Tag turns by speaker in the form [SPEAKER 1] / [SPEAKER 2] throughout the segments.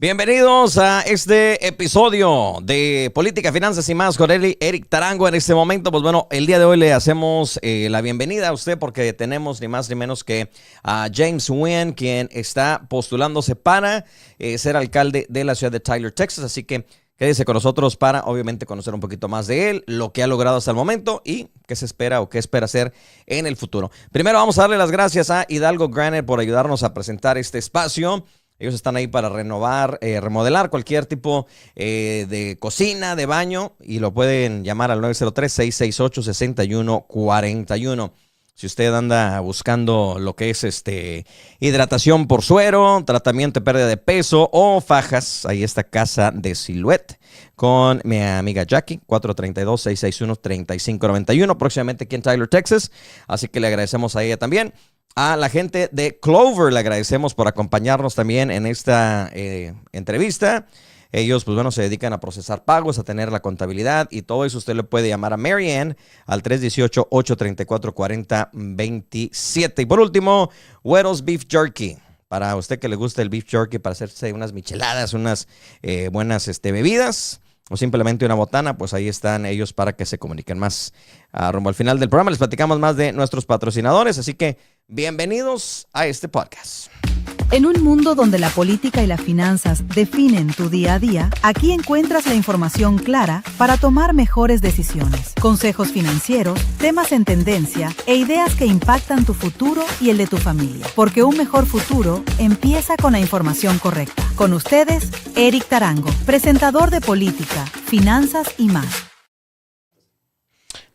[SPEAKER 1] Bienvenidos a este episodio de Política, Finanzas y más con Erik Tarango. En este momento, pues bueno, el día de hoy le hacemos la bienvenida a usted porque tenemos ni más ni menos que a James Wynne, quien está postulándose para ser alcalde de la ciudad de Tyler, Texas. Así que quédese con nosotros para, obviamente, conocer un poquito más de él, lo que ha logrado hasta el momento y qué se espera o qué espera hacer en el futuro. Primero vamos a darle las gracias a Hidalgo Granite por ayudarnos a presentar este espacio. Ellos están ahí para renovar, remodelar cualquier tipo de cocina, de baño, y lo pueden llamar al 903-668-6141. Si usted anda buscando lo que es hidratación por suero, tratamiento de pérdida de peso o fajas, ahí está Casa de Silhouette con mi amiga Jackie, 432-661-3591, próximamente aquí en Tyler, Texas. Así que le agradecemos a ella también. A la gente de Clover le agradecemos por acompañarnos también en esta entrevista. Ellos, pues bueno, se dedican a procesar pagos, a tener la contabilidad y todo eso. Usted le puede llamar a Mary Ann al 318-834-4027. Y por último, Güeros Beef Jerky. Para usted que le gusta el beef jerky, para hacerse unas micheladas, unas buenas bebidas o simplemente una botana, pues ahí están ellos para que se comuniquen más. Rumbo al final del programa les platicamos más de nuestros patrocinadores, así que bienvenidos a este podcast.
[SPEAKER 2] En un mundo donde la política y las finanzas definen tu día a día, aquí encuentras la información clara para tomar mejores decisiones, consejos financieros, temas en tendencia e ideas que impactan tu futuro y el de tu familia. Porque un mejor futuro empieza con la información correcta. Con ustedes, Erik Tarango, presentador de Política, Finanzas y más.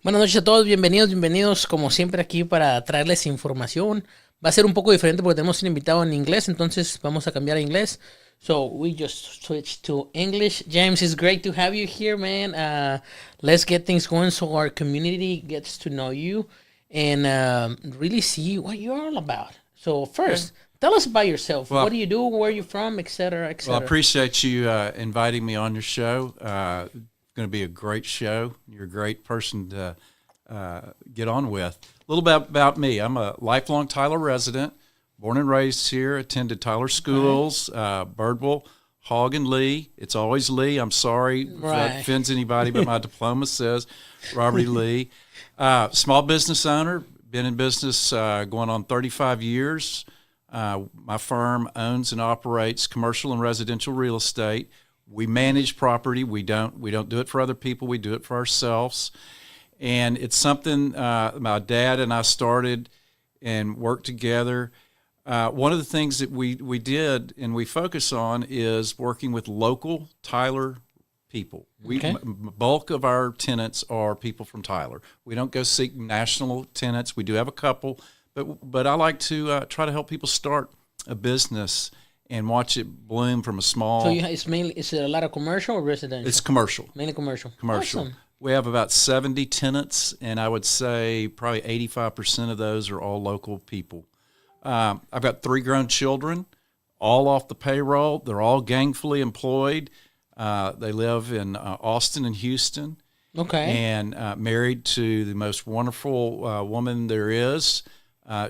[SPEAKER 3] Buenas noches a todos, bienvenidos como siempre aquí para traerles información. Va a ser un poco diferente porque tenemos un invitado en inglés, entonces vamos a cambiar a inglés. So we just switched to English. James, it's great to have you here, man. Let's get things going so our community gets to know you and really see what you're all about. So first, tell us about yourself. Well, what do you do, where are you from, et cetera, et cetera.
[SPEAKER 4] Well, I appreciate you inviting me on your show. Going to be a great show. You're a great person to get on with. A little bit about me. I'm a lifelong Tyler resident, born and raised here, attended Tyler schools, Birdwell, Hogg, and Lee. It's always Lee. I'm sorry if that offends anybody, but my diploma says Robert E. Lee. Small business owner, been in business going on 35 years. My firm owns and operates commercial and residential real estate. We manage property. We don't do it for other people. We do it for ourselves. And it's something my dad and I started and worked together. One of the things that we did and we focus on is working with local Tyler people. Bulk of our tenants are people from Tyler. We don't go seek national tenants. We do have a couple, but I like to try to help people start a business and watch it bloom from a small.
[SPEAKER 3] So is it a lot of commercial or residential?
[SPEAKER 4] It's commercial.
[SPEAKER 3] Mainly commercial.
[SPEAKER 4] Commercial.
[SPEAKER 3] Awesome.
[SPEAKER 4] We have about 70 tenants, and I would say probably 85% of those are all local people. I've got 3 grown children, all off the payroll. They're all gainfully employed. They live in Austin and Houston.
[SPEAKER 3] Okay.
[SPEAKER 4] And married to the most wonderful woman there is,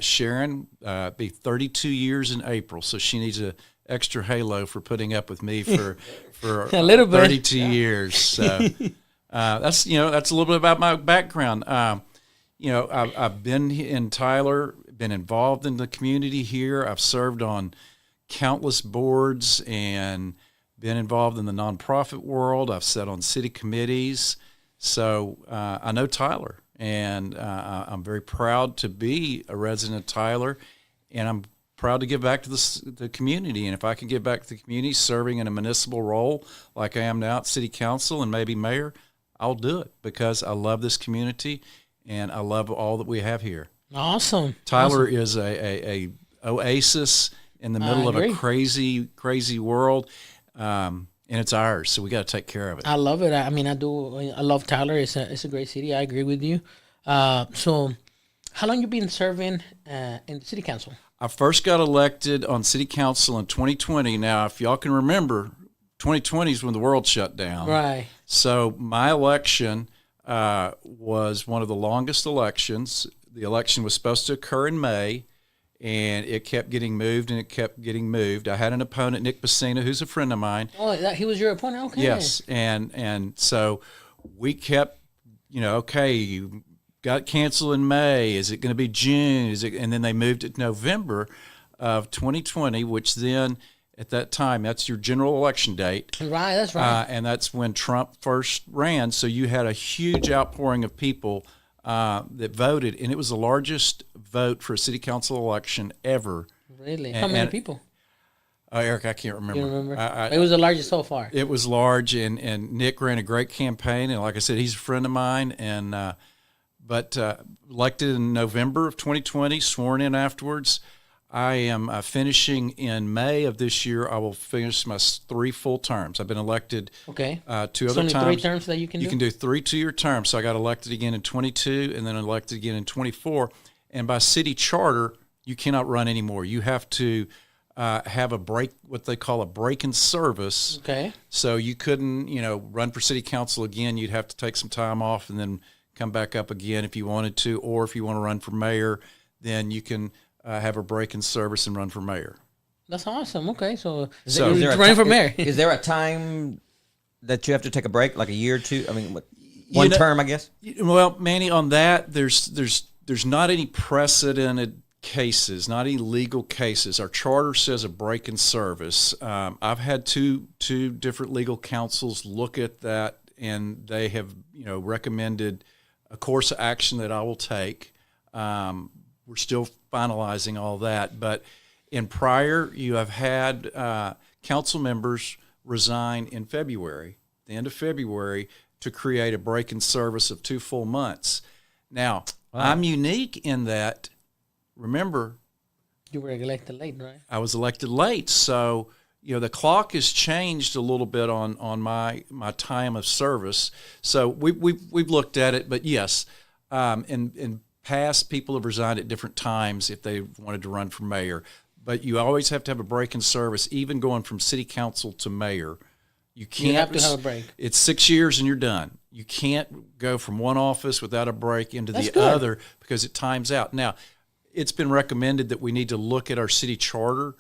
[SPEAKER 4] Sharon. Be 32 years in April, so she needs an extra halo for putting up with me for
[SPEAKER 3] a little bit.
[SPEAKER 4] 32 years. So. That's a little bit about my background. I've been in Tyler, been involved in the community here. I've served on countless boards and been involved in the nonprofit world. I've sat on city committees. So I know Tyler, and I'm very proud to be a resident of Tyler, and I'm proud to give back to the community. And if I can give back to the community serving in a municipal role like I am now at city council and maybe mayor, I'll do it because I love this community and I love all that we have here.
[SPEAKER 3] Awesome.
[SPEAKER 4] Tyler is a oasis in the middle of a crazy world, and it's ours, so we got to take care of it.
[SPEAKER 3] I love it. I love Tyler. It's a great city. I agree with you. So how long you been serving in the city council?
[SPEAKER 4] I first got elected on city council in 2020. Now, if y'all can remember, 2020 is when the world shut down.
[SPEAKER 3] Right.
[SPEAKER 4] So my election was one of the longest elections. The election was supposed to occur in May, and it kept getting moved and it kept getting moved. I had an opponent, Nick Bassina, who's a friend of mine.
[SPEAKER 3] Oh, he was your opponent? Okay.
[SPEAKER 4] Yes, and so we kept, okay, you got canceled in May. Is it going to be June? And then they moved it to November of 2020, which then at that time, that's your general election date.
[SPEAKER 3] Right, that's right.
[SPEAKER 4] And that's when Trump first ran. So you had a huge outpouring of people that voted, and it was the largest vote for a city council election ever.
[SPEAKER 3] Really? How many people?
[SPEAKER 4] Erik, I can't remember.
[SPEAKER 3] You remember? It was the largest so far.
[SPEAKER 4] It was large, and Nick ran a great campaign, and like I said, he's a friend of mine. And but elected in November of 2020, sworn in afterwards. I am finishing in May of this year. I will finish my 3 full terms. I've been elected 2 other
[SPEAKER 3] only
[SPEAKER 4] times.
[SPEAKER 3] 3 terms that you can do?
[SPEAKER 4] You can do 3 2-year terms. So I got elected again in 22 and then elected again in 24. And by city charter, you cannot run anymore. You have to have a break, what they call a break in service.
[SPEAKER 3] Okay.
[SPEAKER 4] So you couldn't, run for city council again. You'd have to take some time off and then come back up again if you wanted to. Or if you want to run for mayor, then you can have a break in service and run for mayor.
[SPEAKER 3] That's awesome. Okay, so
[SPEAKER 1] is there
[SPEAKER 3] running for mayor.
[SPEAKER 1] Is there a time that you have to take a break, like a year or two? I mean, one term, I guess.
[SPEAKER 4] Well, Manny, on that, there's not any precedented cases, not any legal cases. Our charter says a break in service. I've had two different legal counsels look at that, and they have recommended a course of action that I will take. We're still finalizing all that, but in prior, you have had council members resign in February, the end of February, to create a break in service of 2 full months. Now, I'm unique in that, remember,
[SPEAKER 3] you were elected late, right?
[SPEAKER 4] I was elected late, so the clock has changed a little bit on my time of service. So we've looked at it, but yes, in past, people have resigned at different times if they wanted to run for mayor. But you always have to have a break in service, even going from city council to mayor. You
[SPEAKER 3] have to have a break.
[SPEAKER 4] It's 6 years and you're done. You can't go from one office without a break into the other because it times out. Now, it's been recommended that we need to look at our city charter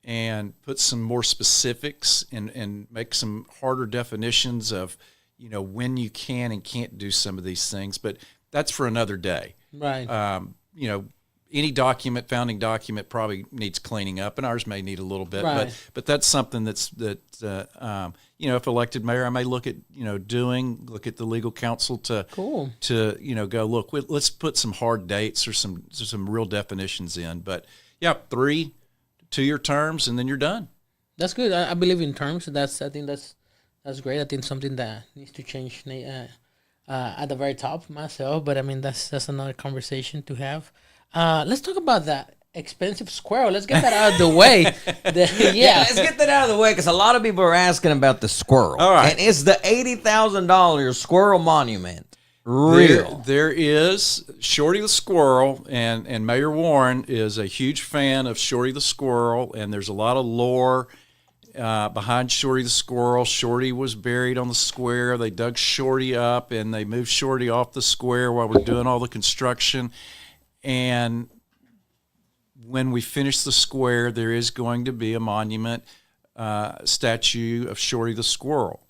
[SPEAKER 4] and put some more specifics and make some harder definitions of, when you can and can't do some of these things. But that's for another day.
[SPEAKER 3] Right.
[SPEAKER 4] Any founding document probably needs cleaning up, and ours may need a little bit.
[SPEAKER 3] Right.
[SPEAKER 4] But that's something if elected mayor, I may look at look at the legal counsel to go look. Let's put some hard dates or some real definitions in. But 3 2-year terms, and then you're done.
[SPEAKER 3] That's good. I believe in terms. I think that's great. I think something that needs to change at the very top myself, but I mean that's another conversation to have. Let's talk about that expensive squirrel. Let's get that out of the way.
[SPEAKER 1] Let's get that out of the way because a lot of people are asking about the squirrel.
[SPEAKER 4] All right,
[SPEAKER 1] and it's the $80,000 squirrel monument. Real.
[SPEAKER 4] There is Shorty the Squirrel, and Mayor Warren is a huge fan of Shorty the Squirrel, and there's a lot of lore behind Shorty the Squirrel. Shorty was buried on the square. They dug Shorty up, and they moved Shorty off the square while we're doing all the construction. And when we finish the square, there is going to be a monument statue of Shorty the Squirrel.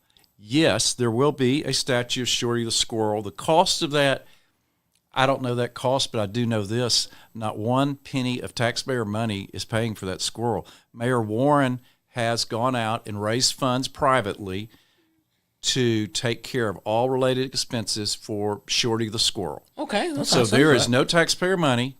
[SPEAKER 4] Yes, there will be a statue of Shorty the Squirrel. The cost of that, I don't know that cost, but I do know this. Not one penny of taxpayer money is paying for that squirrel. Mayor Warren has gone out and raised funds privately to take care of all related expenses for Shorty the Squirrel.
[SPEAKER 3] Okay.
[SPEAKER 4] So there is no taxpayer money.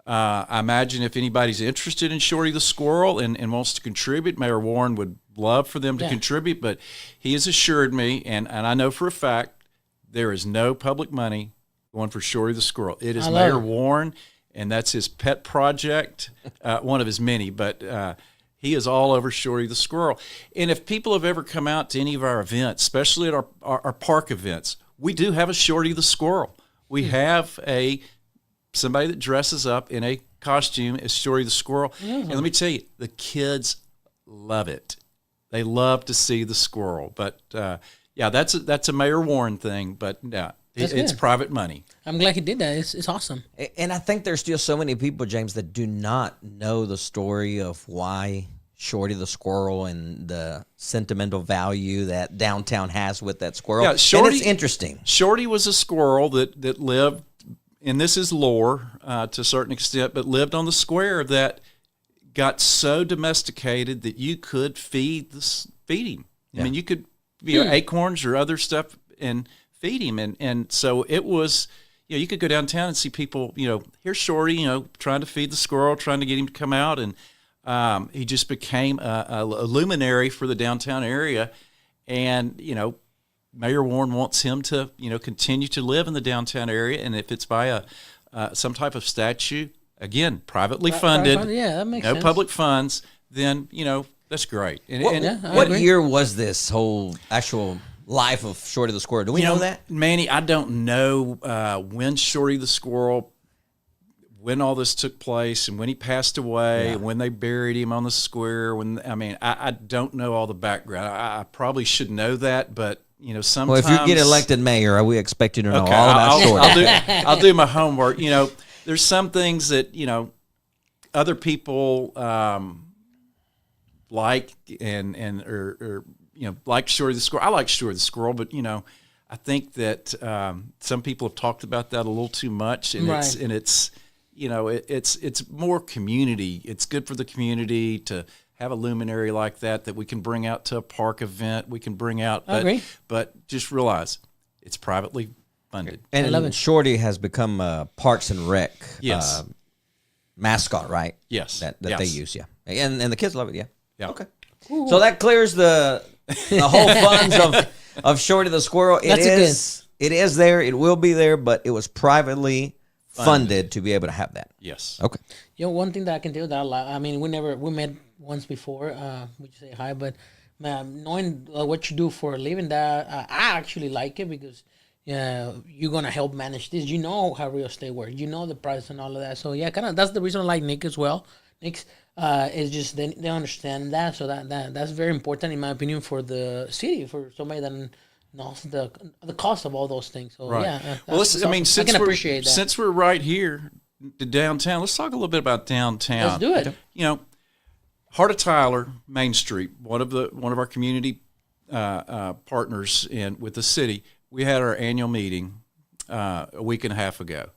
[SPEAKER 4] I imagine if anybody's interested in Shorty the Squirrel and wants to contribute, Mayor Warren would love for them to contribute, but he has assured me, and I know for a fact, there is no public money going for Shorty the Squirrel. It is Mayor Warren, and that's his pet project, one of his many, but he is all over Shorty the Squirrel. And if people have ever come out to any of our events, especially at our park events, we do have a Shorty the Squirrel. We have somebody that dresses up in a costume as Shorty the Squirrel. And let me tell you, the kids love it. They love to see the squirrel. But, that's a Mayor Warren thing. But, It's private money.
[SPEAKER 3] I'm glad he did that. It's awesome.
[SPEAKER 1] And I think there's still so many people, James, that do not know the story of why Shorty the squirrel and the sentimental value that downtown has with that squirrel.
[SPEAKER 4] Yeah, Shorty,
[SPEAKER 1] and it's interesting.
[SPEAKER 4] Shorty was a squirrel that lived, and this is lore to a certain extent, but lived on the square that got so domesticated that you could feed him. I mean, you could acorns or other stuff and feed him. And so it was, you could go downtown and see people, here's Shorty, trying to feed the squirrel, trying to get him to come out. And he just became a luminary for the downtown area. And, Mayor Warren wants him to, continue to live in the downtown area. And if it's by some type of statue, again, privately funded,
[SPEAKER 3] that makes sense.
[SPEAKER 4] No public funds, then, that's great.
[SPEAKER 1] What year was this whole actual life of Shorty the Squirrel? Do we know that?
[SPEAKER 4] Manny, I don't know when Shorty the Squirrel, when all this took place and when he passed away, when they buried him on the square. I don't know all the background. I probably should know that, but, sometimes.
[SPEAKER 1] Well, if you get elected mayor, we expect you to know all about Shorty.
[SPEAKER 4] I'll do my homework. There's some things that, other people like or like Shorty the Squirrel. I like Shorty the Squirrel, but I think that some people have talked about that a little too much, and it's more community. It's good for the community to have a luminary like that we can bring out to a park event. We can bring out, but just realize it's privately funded.
[SPEAKER 1] And I love it. Shorty has become a Parks and Rec mascot, right?
[SPEAKER 4] Yes,
[SPEAKER 1] that they use, and the kids love it,
[SPEAKER 4] Yeah.
[SPEAKER 1] Okay. Cool. So that clears the whole funds of Shorty the Squirrel. It is there. It will be there, but it was privately funded to be able to have that.
[SPEAKER 4] Yes.
[SPEAKER 1] Okay.
[SPEAKER 3] One thing that I can do that we met once before. We just say hi, but knowing what you do for a living, that I actually like it because you're gonna help manage this. You know how real estate works. You know the price and all of that. So that's the reason I like Nick as well. Nick's is just they understand that, so that's very important in my opinion for the city, for somebody that knows the cost of all those things. So
[SPEAKER 4] I can appreciate that. Since we're right here, the downtown, let's talk a little bit about downtown.
[SPEAKER 3] Let's do it.
[SPEAKER 4] Heart of Tyler, Main Street, one of our community partners with the city. We had our annual meeting a week and a half ago.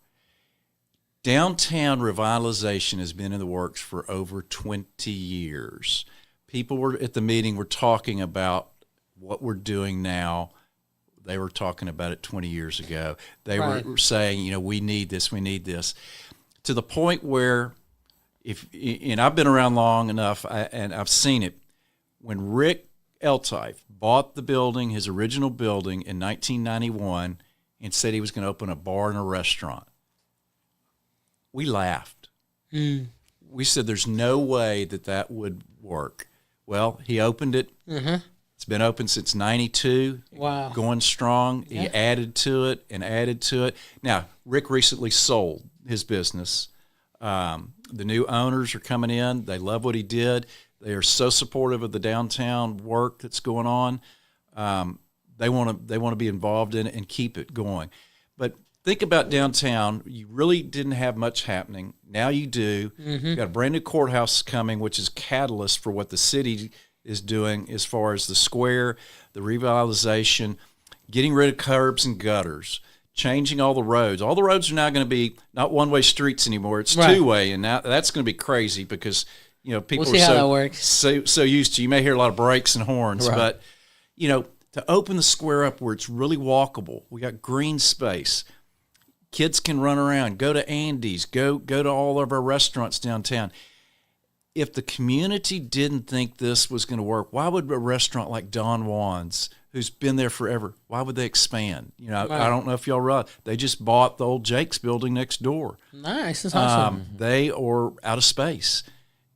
[SPEAKER 4] Downtown revitalization has been in the works for over 20 years. People were at the meeting, were talking about what we're doing now. They were talking about it 20 years ago. They were saying, we need this, to the point where, and I've been around long enough, and I've seen it, when Rick Eltife bought the building, his original building, in 1991, and said he was going to open a bar and a restaurant, we laughed. We said there's no way that would work. Well, he opened it. Mm-hmm. It's been open since 92.
[SPEAKER 3] Wow.
[SPEAKER 4] Going strong. Yeah. He added to it and added to it. Now, Rick recently sold his business. The new owners are coming in. They love what he did. They are so supportive of the downtown work that's going on. They want to be involved in it and keep it going. But think about downtown. You really didn't have much happening. Now you do. Mm-hmm. You've got a brand new courthouse coming, which is catalyst for what the city is doing as far as the square, the revitalization, getting rid of curbs and gutters, changing all the roads. All the roads are now going to be not one-way streets anymore. It's two-way, and now that's going to be crazy because people are so used to. You may hear a lot of brakes and horns, but to open the square up where it's really walkable, we got green space. Kids can run around, go to Andy's, go to all of our restaurants downtown. If the community didn't think this was going to work, why would a restaurant like Don Juan's, who's been there forever, why would they expand? I don't know if y'all realize, they just bought the old Jake's building next door.
[SPEAKER 3] Nice, that's awesome.
[SPEAKER 4] They are out of space.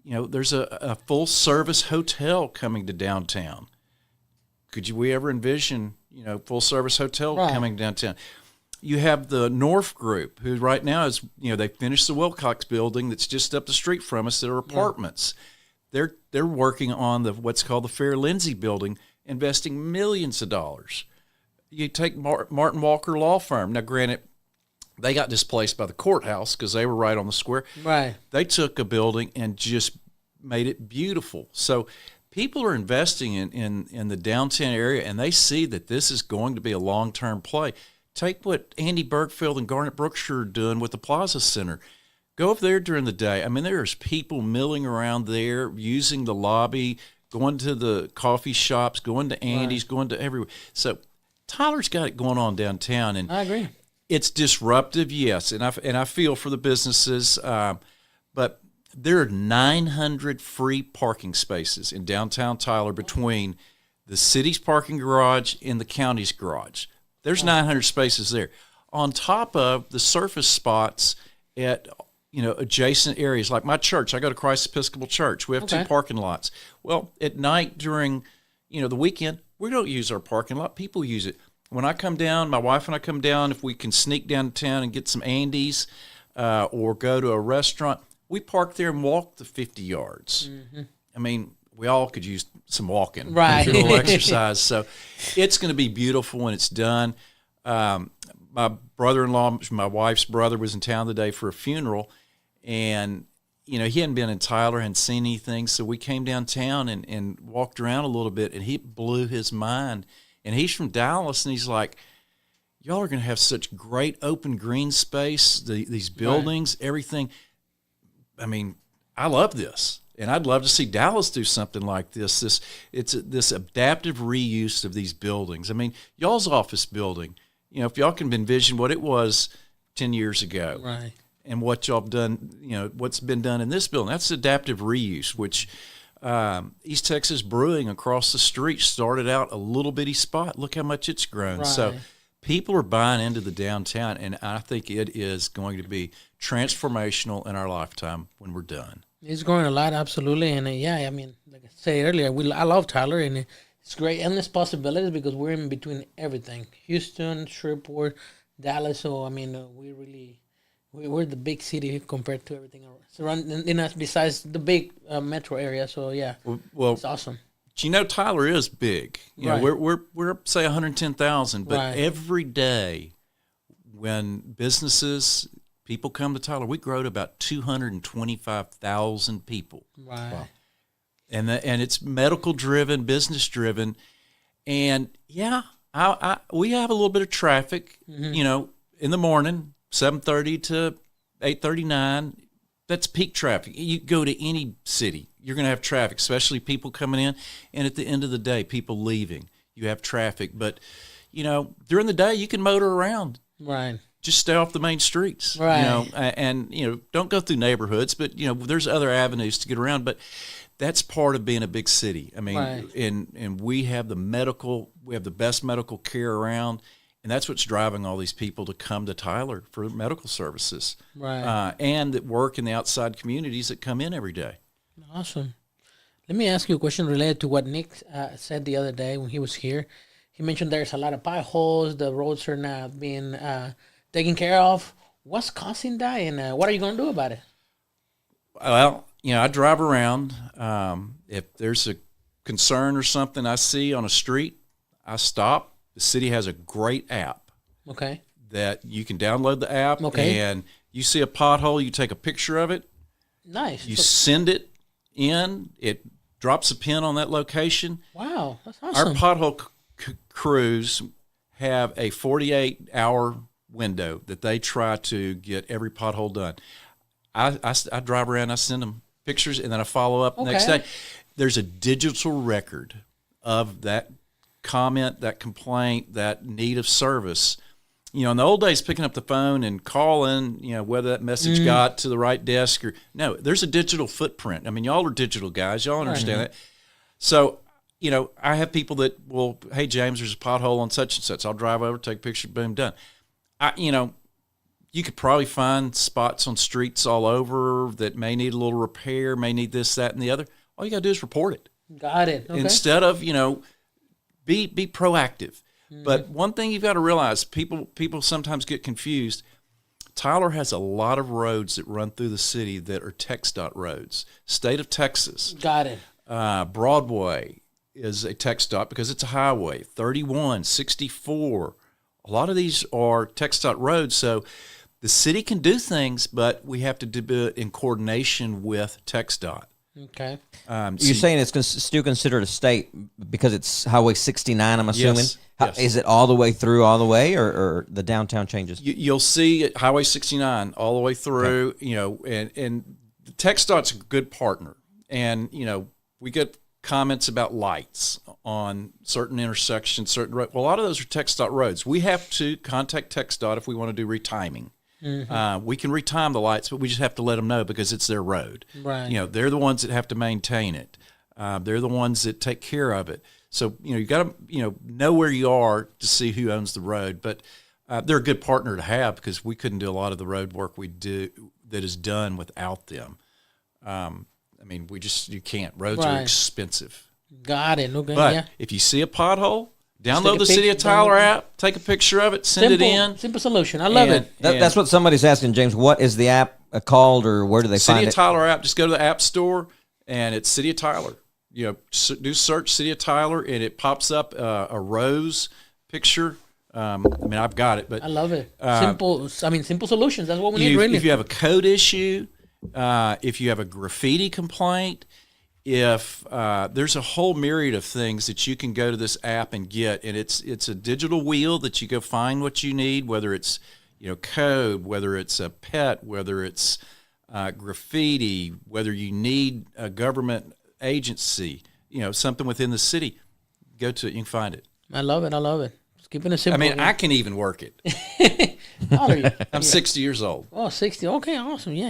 [SPEAKER 4] There's a full-service hotel coming to downtown. Could we ever envision, full-service hotel coming downtown? You have the North Group, who right now is, they finished the Wilcox building that's just up the street from us that are apartments. They're working on what's called the Fair Lindsay building, investing millions of dollars. you take Martin Walker Law Firm. Now, granted, they got displaced by the courthouse because they were right on the square.
[SPEAKER 3] Right.
[SPEAKER 4] They took a building and just made it beautiful. So people are investing in the downtown area, and they see that this is going to be a long-term play. Take what Andy Bergfield and Garnet Brookshire are doing with the Plaza Center. Go over there during the day. I mean, there's people milling around there, using the lobby, going to the coffee shops, going to Andy's, going to everywhere. So Tyler's got it going on downtown, and
[SPEAKER 3] I agree.
[SPEAKER 4] It's disruptive, yes, and I feel for the businesses, but there are 900 free parking spaces in downtown Tyler between the city's parking garage and the county's garage. There's 900 spaces there, on top of the surface spots at adjacent areas like my church. I go to Christ Episcopal Church. We have 2 parking lots. Well, at night during the weekend, we don't use our parking lot. People use it. When I come down, my wife and I come down, if we can sneak downtown and get some Andes or go to a restaurant, we park there and walk the 50 yards. Mm-hmm. I mean, we all could use some walking,
[SPEAKER 3] right?
[SPEAKER 4] A little exercise. So it's going to be beautiful when it's done. My brother-in-law, my wife's brother, was in town today for a funeral, and he hadn't been in Tyler, hadn't seen anything, so we came downtown and walked around a little bit, and he blew his mind. And he's from Dallas, and he's like, y'all are going to have such great open green space, these buildings, everything. I mean, I love this, and I'd love to see Dallas do something like this. This adaptive reuse of these buildings. I mean, y'all's office building, if y'all can envision what it was 10 years ago,
[SPEAKER 3] right,
[SPEAKER 4] and what y'all have done, what's been done in this building, that's adaptive reuse, which East Texas Brewing across the street started out a little bitty spot. Look how much it's grown.
[SPEAKER 3] Right.
[SPEAKER 4] So people are buying into the downtown, and I think it is going to be transformational in our lifetime when we're done.
[SPEAKER 3] It's growing a lot, absolutely. And I mean, like I said earlier, I love Tyler, and it's great, endless possibilities, because we're in between everything. Houston, Shreveport, Dallas. So, I mean, we're the big city compared to everything surrounding us, besides the big metro area. So well, it's awesome.
[SPEAKER 4] Tyler is big.
[SPEAKER 3] Right.
[SPEAKER 4] We're up, say 110,000, but
[SPEAKER 3] right,
[SPEAKER 4] every day when people come to Tyler, we grow to about 225,000 people.
[SPEAKER 3] Right. Wow.
[SPEAKER 4] And it's medical driven, business driven, and we have a little bit of traffic.
[SPEAKER 3] Mm-hmm.
[SPEAKER 4] In the morning. 7:30 to 8:39, that's peak traffic. You go to any city, you're going to have traffic, especially people coming in. And at the end of the day, people leaving, you have traffic. But, during the day, you can motor around.
[SPEAKER 3] Right.
[SPEAKER 4] Just stay off the main streets.
[SPEAKER 3] Right.
[SPEAKER 4] And don't go through neighborhoods, but, there's other avenues to get around. But that's part of being a big city. I mean,
[SPEAKER 3] right,
[SPEAKER 4] and we have we have the best medical care around. And that's what's driving all these people to come to Tyler for medical services.
[SPEAKER 3] Right.
[SPEAKER 4] And that work in the outside communities that come in every day.
[SPEAKER 3] Awesome. Let me ask you a question related to what Nick said the other day when he was here. He mentioned there's a lot of potholes, the roads are not being taken care of. What's causing that, and what are you going to do about it?
[SPEAKER 4] Well, I drive around. If there's a concern or something I see on a street, I stop. The city has a great app.
[SPEAKER 3] Okay.
[SPEAKER 4] That you can download the app.
[SPEAKER 3] Okay.
[SPEAKER 4] And you see a pothole, you take a picture of it.
[SPEAKER 3] Nice.
[SPEAKER 4] You send it in. It drops a pin on that location.
[SPEAKER 3] Wow, that's awesome.
[SPEAKER 4] Our pothole crews have a 48-hour window that they try to get every pothole done. I drive around, I send them pictures, and then I follow up the next day. There's a digital record of that comment, that complaint, that need of service. In the old days, picking up the phone and calling, whether that message got to the right desk or no, there's a digital footprint. I mean, y'all are digital guys. Y'all understand that. So, I have people that will, hey, James, there's a pothole on such and such. I'll drive over, take a picture, boom, done. You could probably find spots on streets all over that may need a little repair, may need this, that, and the other. All you got to do is report it.
[SPEAKER 3] Got it. Okay.
[SPEAKER 4] Instead of, be proactive. Mm-hmm. But one thing you've got to realize, people sometimes get confused. Tyler has a lot of roads that run through the city that are TxDOT roads. State of Texas.
[SPEAKER 3] Got it.
[SPEAKER 4] Broadway, is a text dot because it's a highway. 31, 64. A lot of these are text dot roads. So the city can do things, but we have to do it in coordination with text dot.
[SPEAKER 3] Okay.
[SPEAKER 1] You're saying it's still considered a state because it's Highway 69, I'm assuming?
[SPEAKER 4] Yes, yes.
[SPEAKER 1] Is it all the way through, all the way, or the downtown changes?
[SPEAKER 4] You'll see Highway 69 all the way through, and the text dot's a good partner. And, we get comments about lights on certain intersections, certain roads. Well, a lot of those are text dot roads. We have to contact text dot if we want to do retiming. Mm-hmm. We can retime the lights, but we just have to let them know because it's their road.
[SPEAKER 3] Right.
[SPEAKER 4] They're the ones that have to maintain it. They're the ones that take care of it. So, you got to, know where you are to see who owns the road. But they're a good partner to have because we couldn't do a lot of the road work we do that is done without them. You can't. Roads are expensive.
[SPEAKER 3] Got it. Okay.
[SPEAKER 4] But if you see a pothole, download the City of Tyler app, take a picture of it, send it in.
[SPEAKER 3] Simple solution. I love it.
[SPEAKER 1] That's what somebody's asking, James. What is the app called, or where do they find it?
[SPEAKER 4] City of Tyler app. Just go to the App Store, and it's City of Tyler. Do search City of Tyler, and it pops up a rose picture. I've got it, but
[SPEAKER 3] I love it. Simple solutions. That's what we need, really.
[SPEAKER 4] If you have a code issue, if you have a graffiti complaint, if there's a whole myriad of things that you can go to this app and get, and it's a digital wheel that you go find what you need, whether it's code, whether it's a pet, whether it's graffiti, whether you need a government agency, something within the city. Go to it, you can find it.
[SPEAKER 3] I love it. Just keeping it simple.
[SPEAKER 4] I can even work it.
[SPEAKER 3] How old are you?
[SPEAKER 4] I'm 60 years old.
[SPEAKER 3] Oh, 60. Okay, awesome. Yeah,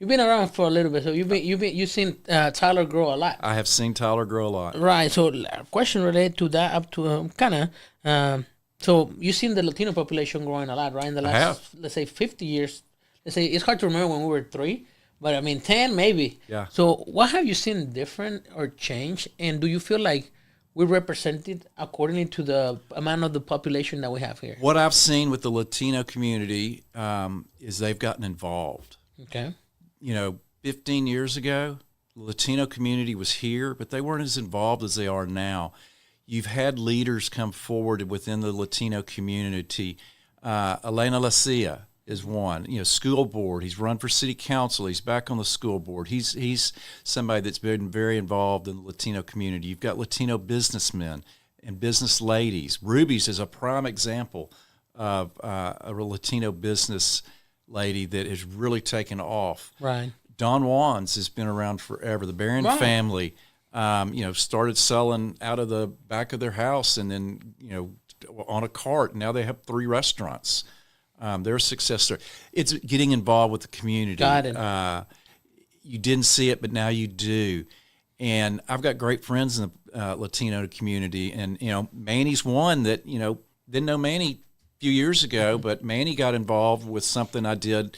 [SPEAKER 3] You've been around for a little bit, so you've seen Tyler grow a lot.
[SPEAKER 4] I have seen Tyler grow a lot.
[SPEAKER 3] Right. So, question related to that, up to so you've seen the Latino population growing a lot, right? In the last, let's say, 50 years. Let's say it's hard to remember when we were 3, but 10 maybe.
[SPEAKER 4] Yeah.
[SPEAKER 3] So, what have you seen different or change, and do you feel like we're represented according to the amount of the population that we have here?
[SPEAKER 4] What I've seen with the Latino community is they've gotten involved.
[SPEAKER 3] Okay.
[SPEAKER 4] 15 years ago, the Latino community was here, but they weren't as involved as they are now. You've had leaders come forward within the Latino community. Elena Lacia is one. School board. He's run for city council. He's back on the school board. He's somebody that's been very involved in the Latino community. You've got Latino businessmen and business ladies. Ruby's is a prime example of a Latino business lady that has really taken off.
[SPEAKER 3] Right.
[SPEAKER 4] Don Juan's has been around forever. The Barron family, started selling out of the back of their house and then, on a cart. Now they have 3 restaurants. They're a success story. It's getting involved with the community.
[SPEAKER 3] Got it.
[SPEAKER 4] You didn't see it, but now you do. And I've got great friends in the Latino community. And, Manny's one that, didn't know Manny few years ago, but Manny got involved with something I did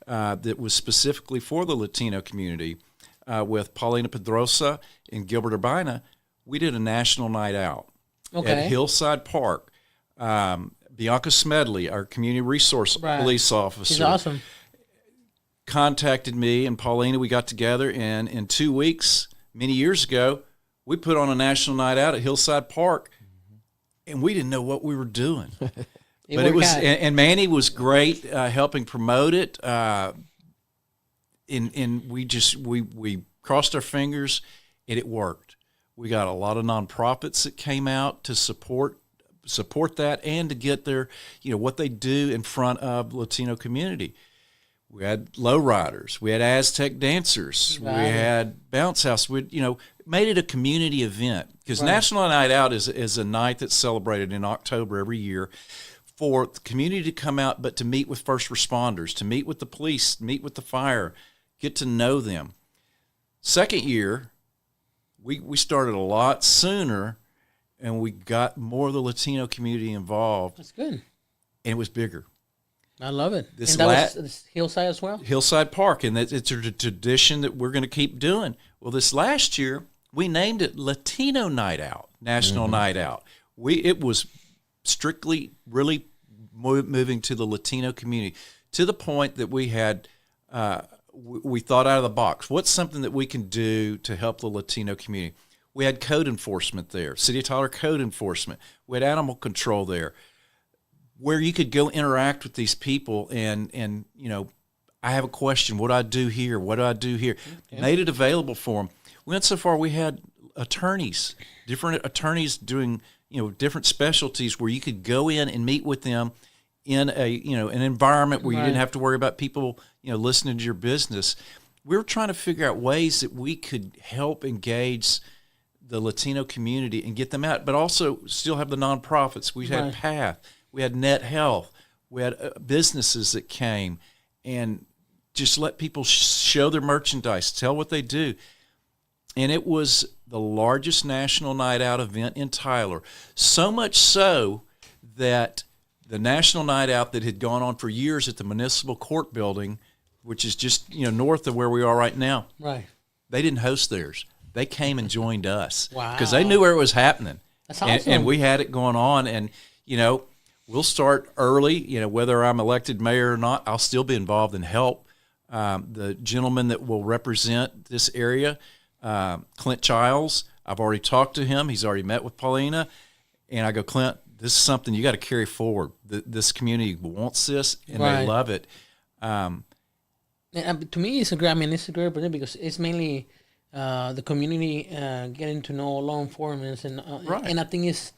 [SPEAKER 4] that was specifically for the Latino community with Paulina Pedrosa and Gilbert Urbina. We did a national night out at Hillside Park. Bianca Smedley, our community resource police officer,
[SPEAKER 3] she's awesome,
[SPEAKER 4] contacted me and Paulina. We got together, and in 2 weeks, many years ago, we put on a national night out at Hillside Park, and we didn't know what we were doing. But it was, and Manny was great helping promote it. And we crossed our fingers, and it worked. We got a lot of nonprofits that came out to support that and to get their, what they do in front of the Latino community. We had lowriders, we had Aztec dancers, we had bounce house. We, made it a community event because National Night Out is a night that's celebrated in October every year, for the community to come out, but to meet with first responders, to meet with the police, meet with the fire, get to know them. Second year, we started a lot sooner, and we got more of the Latino community involved.
[SPEAKER 3] That's good.
[SPEAKER 4] And it was bigger.
[SPEAKER 3] I love it. And that was Hillside as well? Hillside
[SPEAKER 4] Park, and it's a tradition that we're going to keep doing. Well, this last year, we named it Latino Night Out, National Night Out. It was strictly really moving to the Latino community, to the point that we had we thought out of the box. What's something that we can do to help the Latino community? We had code enforcement there, City of Tyler code enforcement. We had animal control there, where you could go interact with these people and I have a question. What do I do here? What do I do here? Yeah. Made it available for them. We went so far, we had attorneys, different attorneys doing, different specialties where you could go in and meet with them in an environment where you didn't have to worry about people, listening to your business. We were trying to figure out ways that we could help engage the Latino community and get them out, but also still have the nonprofits. We had PATH, we had Net Health, we had businesses that came and just let people show their merchandise, tell what they do. And it was the largest national night out event in Tyler. So much so that the national night out that had gone on for years at the municipal court building, which is just north of where we are right now, they didn't host theirs. They came and joined us because they knew where it was happening.
[SPEAKER 3] That's awesome.
[SPEAKER 4] And we had it going on. And, we'll start early. Whether I'm elected mayor or not, I'll still be involved and help. The gentleman that will represent this area, Clint Childs, I've already talked to him. He's already met with Paulina. And I go, Clint, this is something you got to carry forward. This community wants this, and they love it.
[SPEAKER 3] To me, it's a great opportunity because it's mainly the community getting to know law enforcement. And I think it's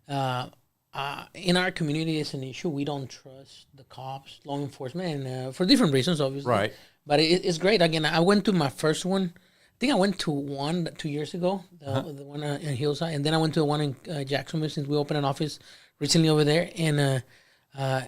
[SPEAKER 3] in our community, it's an issue. We don't trust the cops, law enforcement, and for different reasons, obviously. Right. But it's great. Again, I went to my first one. I think I went to one 2 years ago, the one in Hillside, and then I went to the one in Jacksonville since we opened an office recently over there, and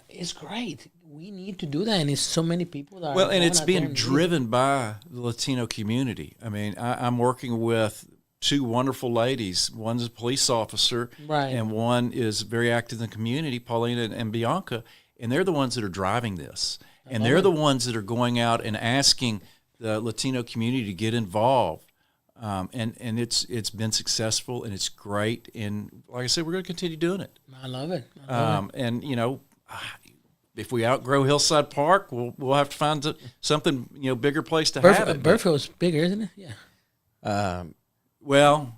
[SPEAKER 3] it's great. We need to do that, and it's so many people that
[SPEAKER 4] and it's being driven by the Latino community. I mean, I'm working with two wonderful ladies. One's a police officer, and one is very active in the community, Paulina and Bianca, and they're the ones that are driving this, and they're the ones that are going out and asking the Latino community to get involved, and it's been successful, and it's great, and like I said, we're going to continue doing it.
[SPEAKER 3] I love it.
[SPEAKER 4] And if we outgrow Hillside Park, we'll have to find something bigger place to have it.
[SPEAKER 3] Burfield's bigger, isn't it? Yeah.
[SPEAKER 4] Well,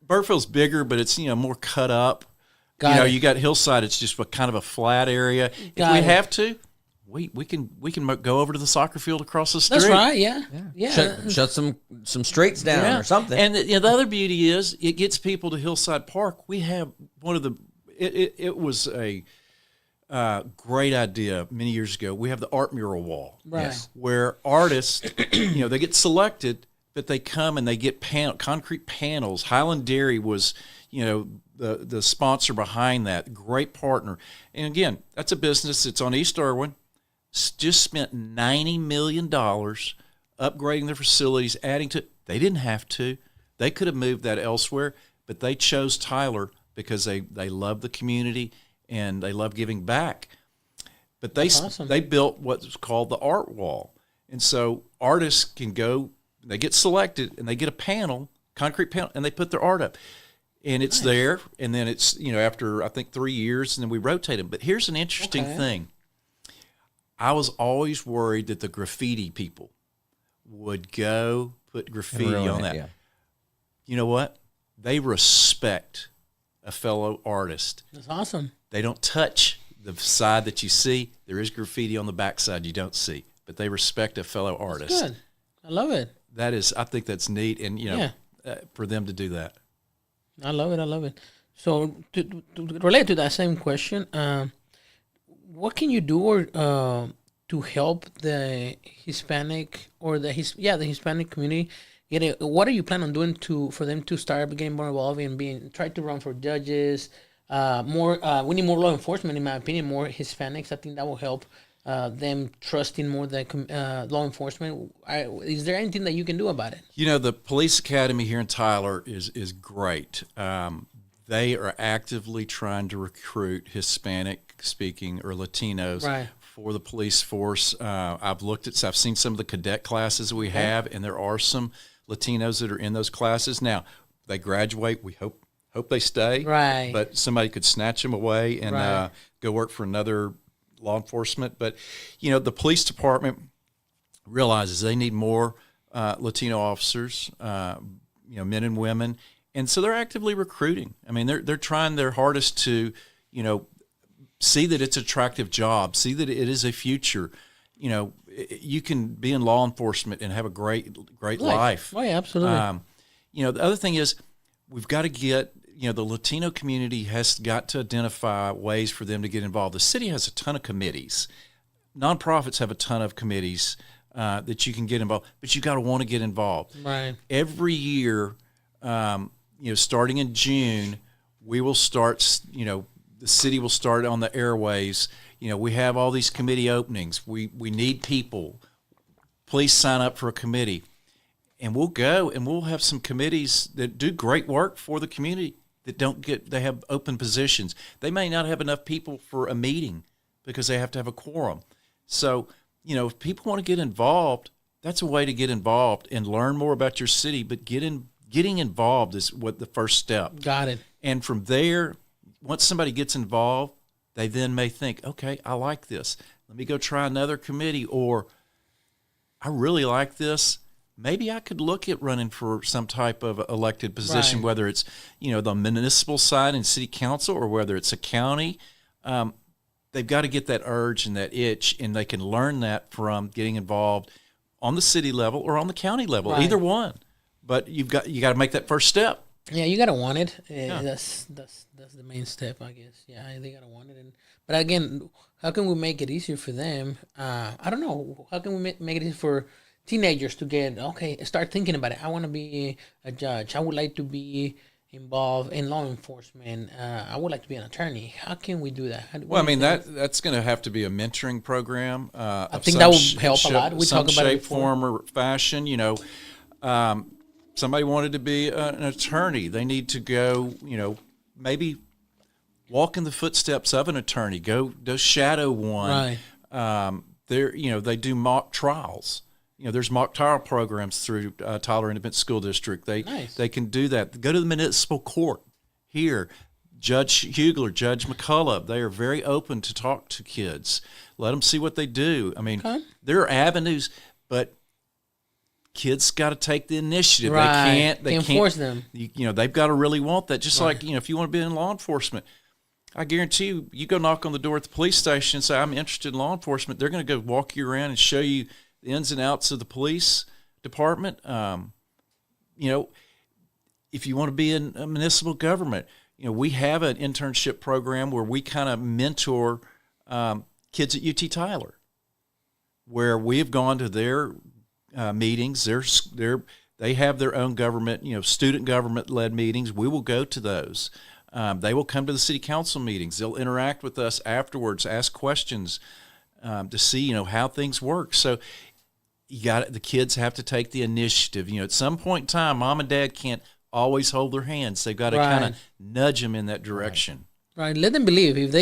[SPEAKER 4] Burfield's bigger, but it's more cut up. You got Hillside; it's just kind of a flat area. If we have to, we can go over to the soccer field across the street.
[SPEAKER 3] That's right. Yeah.
[SPEAKER 1] Shut some streets down or something.
[SPEAKER 4] And the other beauty is it gets people to Hillside Park. We have one of the. It was a great idea many years ago. We have the art mural wall, where artists, they get selected, but they come and they get concrete panels. Highland Dairy was, the sponsor behind that. Great partner. And again, that's a business. It's on East Irwin. Just spent $90 million upgrading their facilities, adding to. They didn't have to. They could have moved that elsewhere, but they chose Tyler because they love the community and they love giving back. But they built what's called the art wall. And so artists can go, they get selected, and they get a panel, concrete panel, and they put their art up. And it's there, and then it's, after, I think, 3 years, and then we rotate them. But here's an interesting thing. I was always worried that the graffiti people would go put graffiti on that. Yeah. You know what? They respect a fellow artist.
[SPEAKER 3] That's awesome.
[SPEAKER 4] They don't touch the side that you see. There is graffiti on the backside you don't see, but they respect a fellow artist.
[SPEAKER 3] That's good. I love it.
[SPEAKER 4] I think that's neat, and for them to do that.
[SPEAKER 3] I love it. So to relate to that same question, what can you do to help the Hispanic or the Hispanic community get it? What are you planning on doing for them to start getting more involved and try to run for judges? We need more law enforcement, in my opinion, more Hispanics. I think that will help them trusting more the law enforcement. Is there anything that you can do about it?
[SPEAKER 4] The police academy here in Tyler is great. They are actively trying to recruit Hispanic-speaking or Latinos for the police force. I've seen some of the cadet classes we have, and there are some Latinos that are in those classes. Now, they graduate. We hope they stay.
[SPEAKER 3] Right.
[SPEAKER 4] But somebody could snatch them away and go work for another law enforcement. But, the police department realizes they need more Latino officers. men and women, and so they're actively recruiting. I mean, they're trying their hardest to, see that it's an attractive job, see that it is a future. You can be in law enforcement and have a great life.
[SPEAKER 3] Oh, yeah, absolutely.
[SPEAKER 4] The other thing is we've got to get, the Latino community has got to identify ways for them to get involved. The city has a ton of committees. Nonprofits have a ton of committees that you can get involved, but you got to want to get involved.
[SPEAKER 3] Right.
[SPEAKER 4] Every year, starting in June, we will start, the city will start on the airwaves. We have all these committee openings. We need people. Please sign up for a committee. And we'll go and we'll have some committees that do great work for the community that they have open positions. They may not have enough people for a meeting because they have to have a quorum. So, if people want to get involved, that's a way to get involved and learn more about your city. But getting involved is what the first step.
[SPEAKER 3] Got it.
[SPEAKER 4] And from there, once somebody gets involved, they then may think, okay, I like this. Let me go try another committee, or I really like this. Maybe I could look at running for some type of elected position,
[SPEAKER 3] Right.
[SPEAKER 4] whether it's, the municipal side in city council or whether it's a county. They've got to get that urge and that itch, and they can learn that from getting involved on the city level or on the county level,
[SPEAKER 3] Right.
[SPEAKER 4] either one. But you got to make that first step.
[SPEAKER 3] Yeah, you gotta want it.
[SPEAKER 4] Yeah.
[SPEAKER 3] That's the main step, I guess. Yeah, they gotta want it. But again, how can we make it easier for them? I don't know. How can we make it easier for teenagers to start thinking about it? I want to be a judge. I would like to be involved in law enforcement. I would like to be an attorney. How can we do that?
[SPEAKER 4] That's going to have to be a mentoring program.
[SPEAKER 3] I think that would help a lot. We talk about it before.
[SPEAKER 4] Form or fashion. Somebody wanted to be an attorney. They need to go, maybe walk in the footsteps of an attorney. Go shadow one.
[SPEAKER 3] Right.
[SPEAKER 4] They do mock trials. There's mock trial programs through Tyler Independent School District. They can do that. Go to the municipal court here. Judge Hugler, Judge McCullough, they are very open to talk to kids. Let them see what they do. I mean, there are avenues, but kids got to take the initiative.
[SPEAKER 3] Right.
[SPEAKER 4] They can't
[SPEAKER 3] force them.
[SPEAKER 4] They've got to really want that. Just like, if you want to be in law enforcement, I guarantee you go knock on the door at the police station and say, I'm interested in law enforcement. They're going to go walk you around and show you the ins and outs of the police department. If you want to be in a municipal government, we have an internship program where we kind of mentor kids at UT Tyler, where we have gone to their meetings. They have their own government, student government-led meetings. We will go to those. They will come to the city council meetings. They'll interact with us afterwards, ask questions to see, how things work. So the kids have to take the initiative. At some point in time, mom and dad can't always hold their hands. They've got to kind of nudge them in that direction.
[SPEAKER 3] Right. Let them believe. If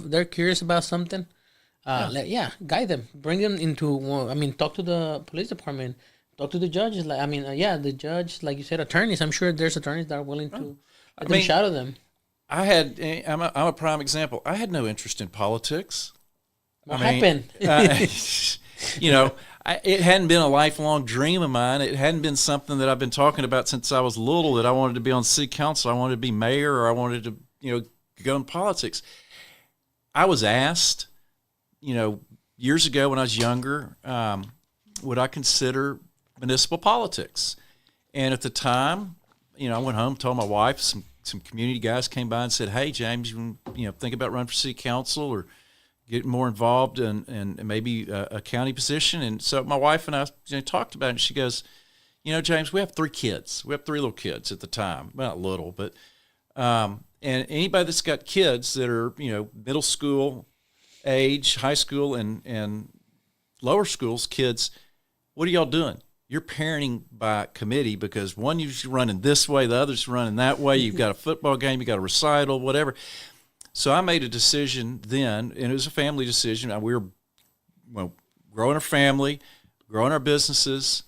[SPEAKER 3] they're curious about something, guide them. Bring them into, talk to the police department. Talk to the judges. The judge, like you said, attorneys. I'm sure there's attorneys that are willing to let them shadow them.
[SPEAKER 4] I'm a prime example. I had no interest in politics.
[SPEAKER 3] What happened?
[SPEAKER 4] It hadn't been a lifelong dream of mine. It hadn't been something that I've been talking about since I was little, that I wanted to be on city council. I wanted to be mayor, or I wanted to, go in politics. I was asked, years ago when I was younger, would I consider municipal politics? And at the time, I went home, told my wife, some community guys came by and said, hey, James, you think about running for city council or get more involved in maybe a county position? And so my wife and I talked about it, and she goes, James, we have 3 kids. We have 3 little kids at the time. Well, not little, but and anybody that's got kids that are, middle school age, high school and lower schools kids, what are y'all doing? You're parenting by committee, because one you're running this way, the other's running that way. You've got a football game, you got a recital, whatever. So I made a decision then, and it was a family decision. We were growing our family, growing our businesses.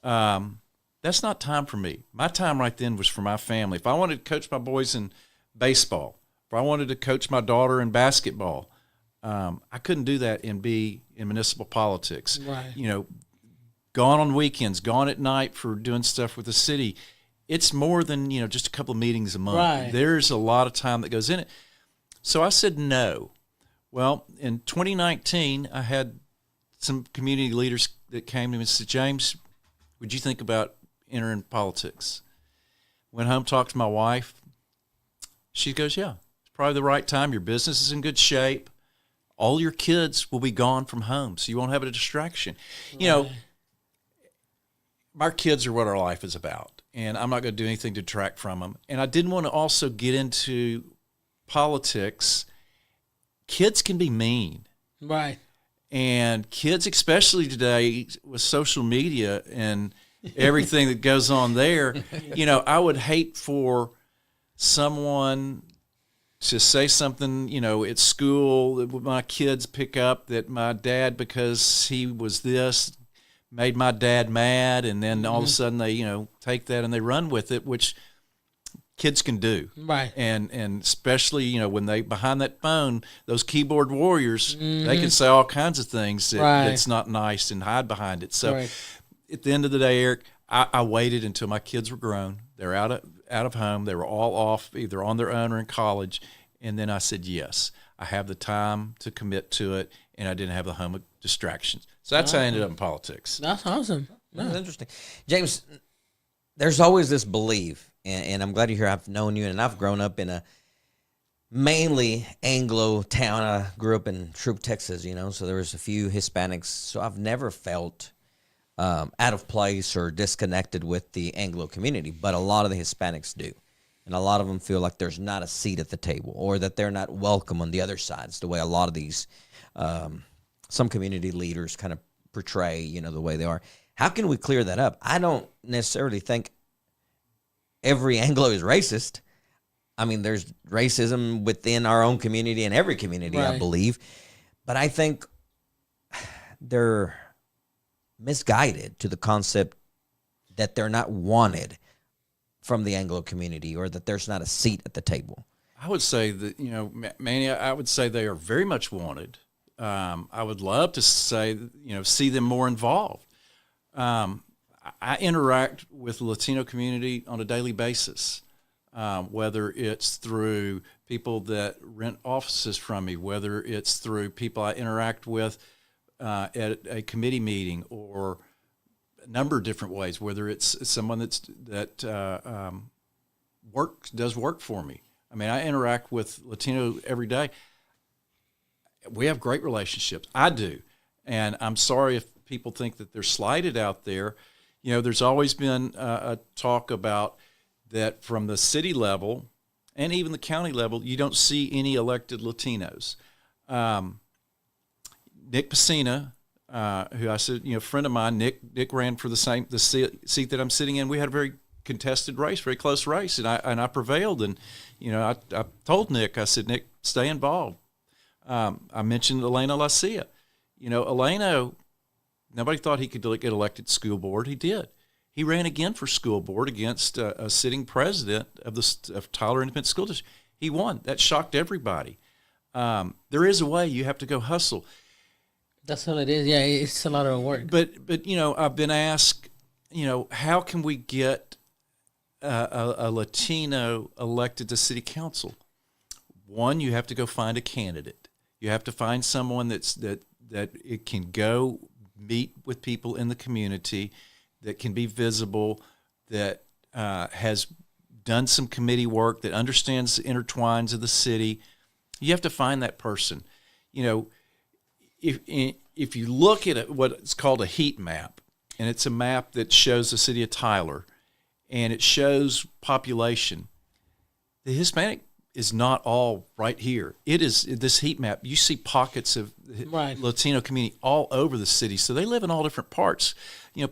[SPEAKER 4] That's not time for me. My time right then was for my family. If I wanted to coach my boys in baseball, if I wanted to coach my daughter in basketball, I couldn't do that and be in municipal politics.
[SPEAKER 3] Right.
[SPEAKER 4] Gone on weekends, gone at night for doing stuff with the city. it's more than, just a couple of meetings a month.
[SPEAKER 3] Right.
[SPEAKER 4] There's a lot of time that goes in it. So I said no. Well, in 2019, I had some community leaders that came to me and said, James, would you think about entering politics? Went home, talked to my wife. She goes, yeah, it's probably the right time. Your business is in good shape. All your kids will be gone from home, so you won't have a distraction. Right. Our kids are what our life is about, and I'm not going to do anything to detract from them. And I didn't want to also get into politics. Kids can be mean.
[SPEAKER 3] Right.
[SPEAKER 4] And kids, especially today with social media and everything that goes on there, I would hate for someone to say something, at school that my kids pick up that my dad, because he was this, made my dad mad, and then all of a sudden they, take that and they run with it, which kids can do.
[SPEAKER 3] Right.
[SPEAKER 4] And especially, when they behind that phone, those keyboard warriors, they can say all kinds of things that's not nice and hide behind it. So at the end of the day, Eric, I waited until my kids were grown. They're out of home. They were all off, either on their own or in college. And then I said, yes, I have the time to commit to it, and I didn't have the home distractions. So that's how I ended up in politics.
[SPEAKER 3] That's awesome.
[SPEAKER 1] That's interesting. James, there's always this belief, and I'm glad you're here. I've known you, and I've grown up in a mainly Anglo town. I grew up in Troop, Texas, so there was a few Hispanics. So I've never felt out of place or disconnected with the Anglo community, but a lot of the Hispanics do. And a lot of them feel like there's not a seat at the table, or that they're not welcome on the other side. It's the way a lot of these, some community leaders kind of portray, the way they are. How can we clear that up? I don't necessarily think every Anglo is racist. I mean, there's racism within our own community and every community, I believe. But I think they're misguided to the concept that they're not wanted from the Anglo community, or that there's not a seat at the table.
[SPEAKER 4] I would say that, Manny, I would say they are very much wanted. I would love to say, see them more involved. I interact with the Latino community on a daily basis, whether it's through people that rent offices from me, whether it's through people I interact with at a committee meeting, or a number of different ways, whether it's someone that does work for me. I mean, I interact with Latino every day. We have great relationships. I do. And I'm sorry if people think that they're slighted out there. There's always been a talk about that from the city level and even the county level, you don't see any elected Latinos. Nick Pacina, who I said, friend of mine, Nick ran for the seat that I'm sitting in. We had a very contested race, very close race, and I prevailed. And I told Nick, I said, Nick, stay involved. I mentioned Elena Lacia. Elena, nobody thought he could get elected to school board. He did. He ran again for school board against a sitting president of Tyler Independent School District. He won. That shocked everybody. There is a way. You have to go hustle.
[SPEAKER 3] That's all it is. Yeah, it's a lot of work.
[SPEAKER 4] But I've been asked, how can we get a Latino elected to city council? One, you have to go find a candidate. You have to find someone that it can go meet with people in the community, that can be visible, that has done some committee work, that understands the intertwines of the city. You have to find that person. If you look at what's called a heat map, and it's a map that shows the city of Tyler, and it shows population, the Hispanic is not all right here. It is this heat map. You see pockets of Latino community all over the city, so they live in all different parts.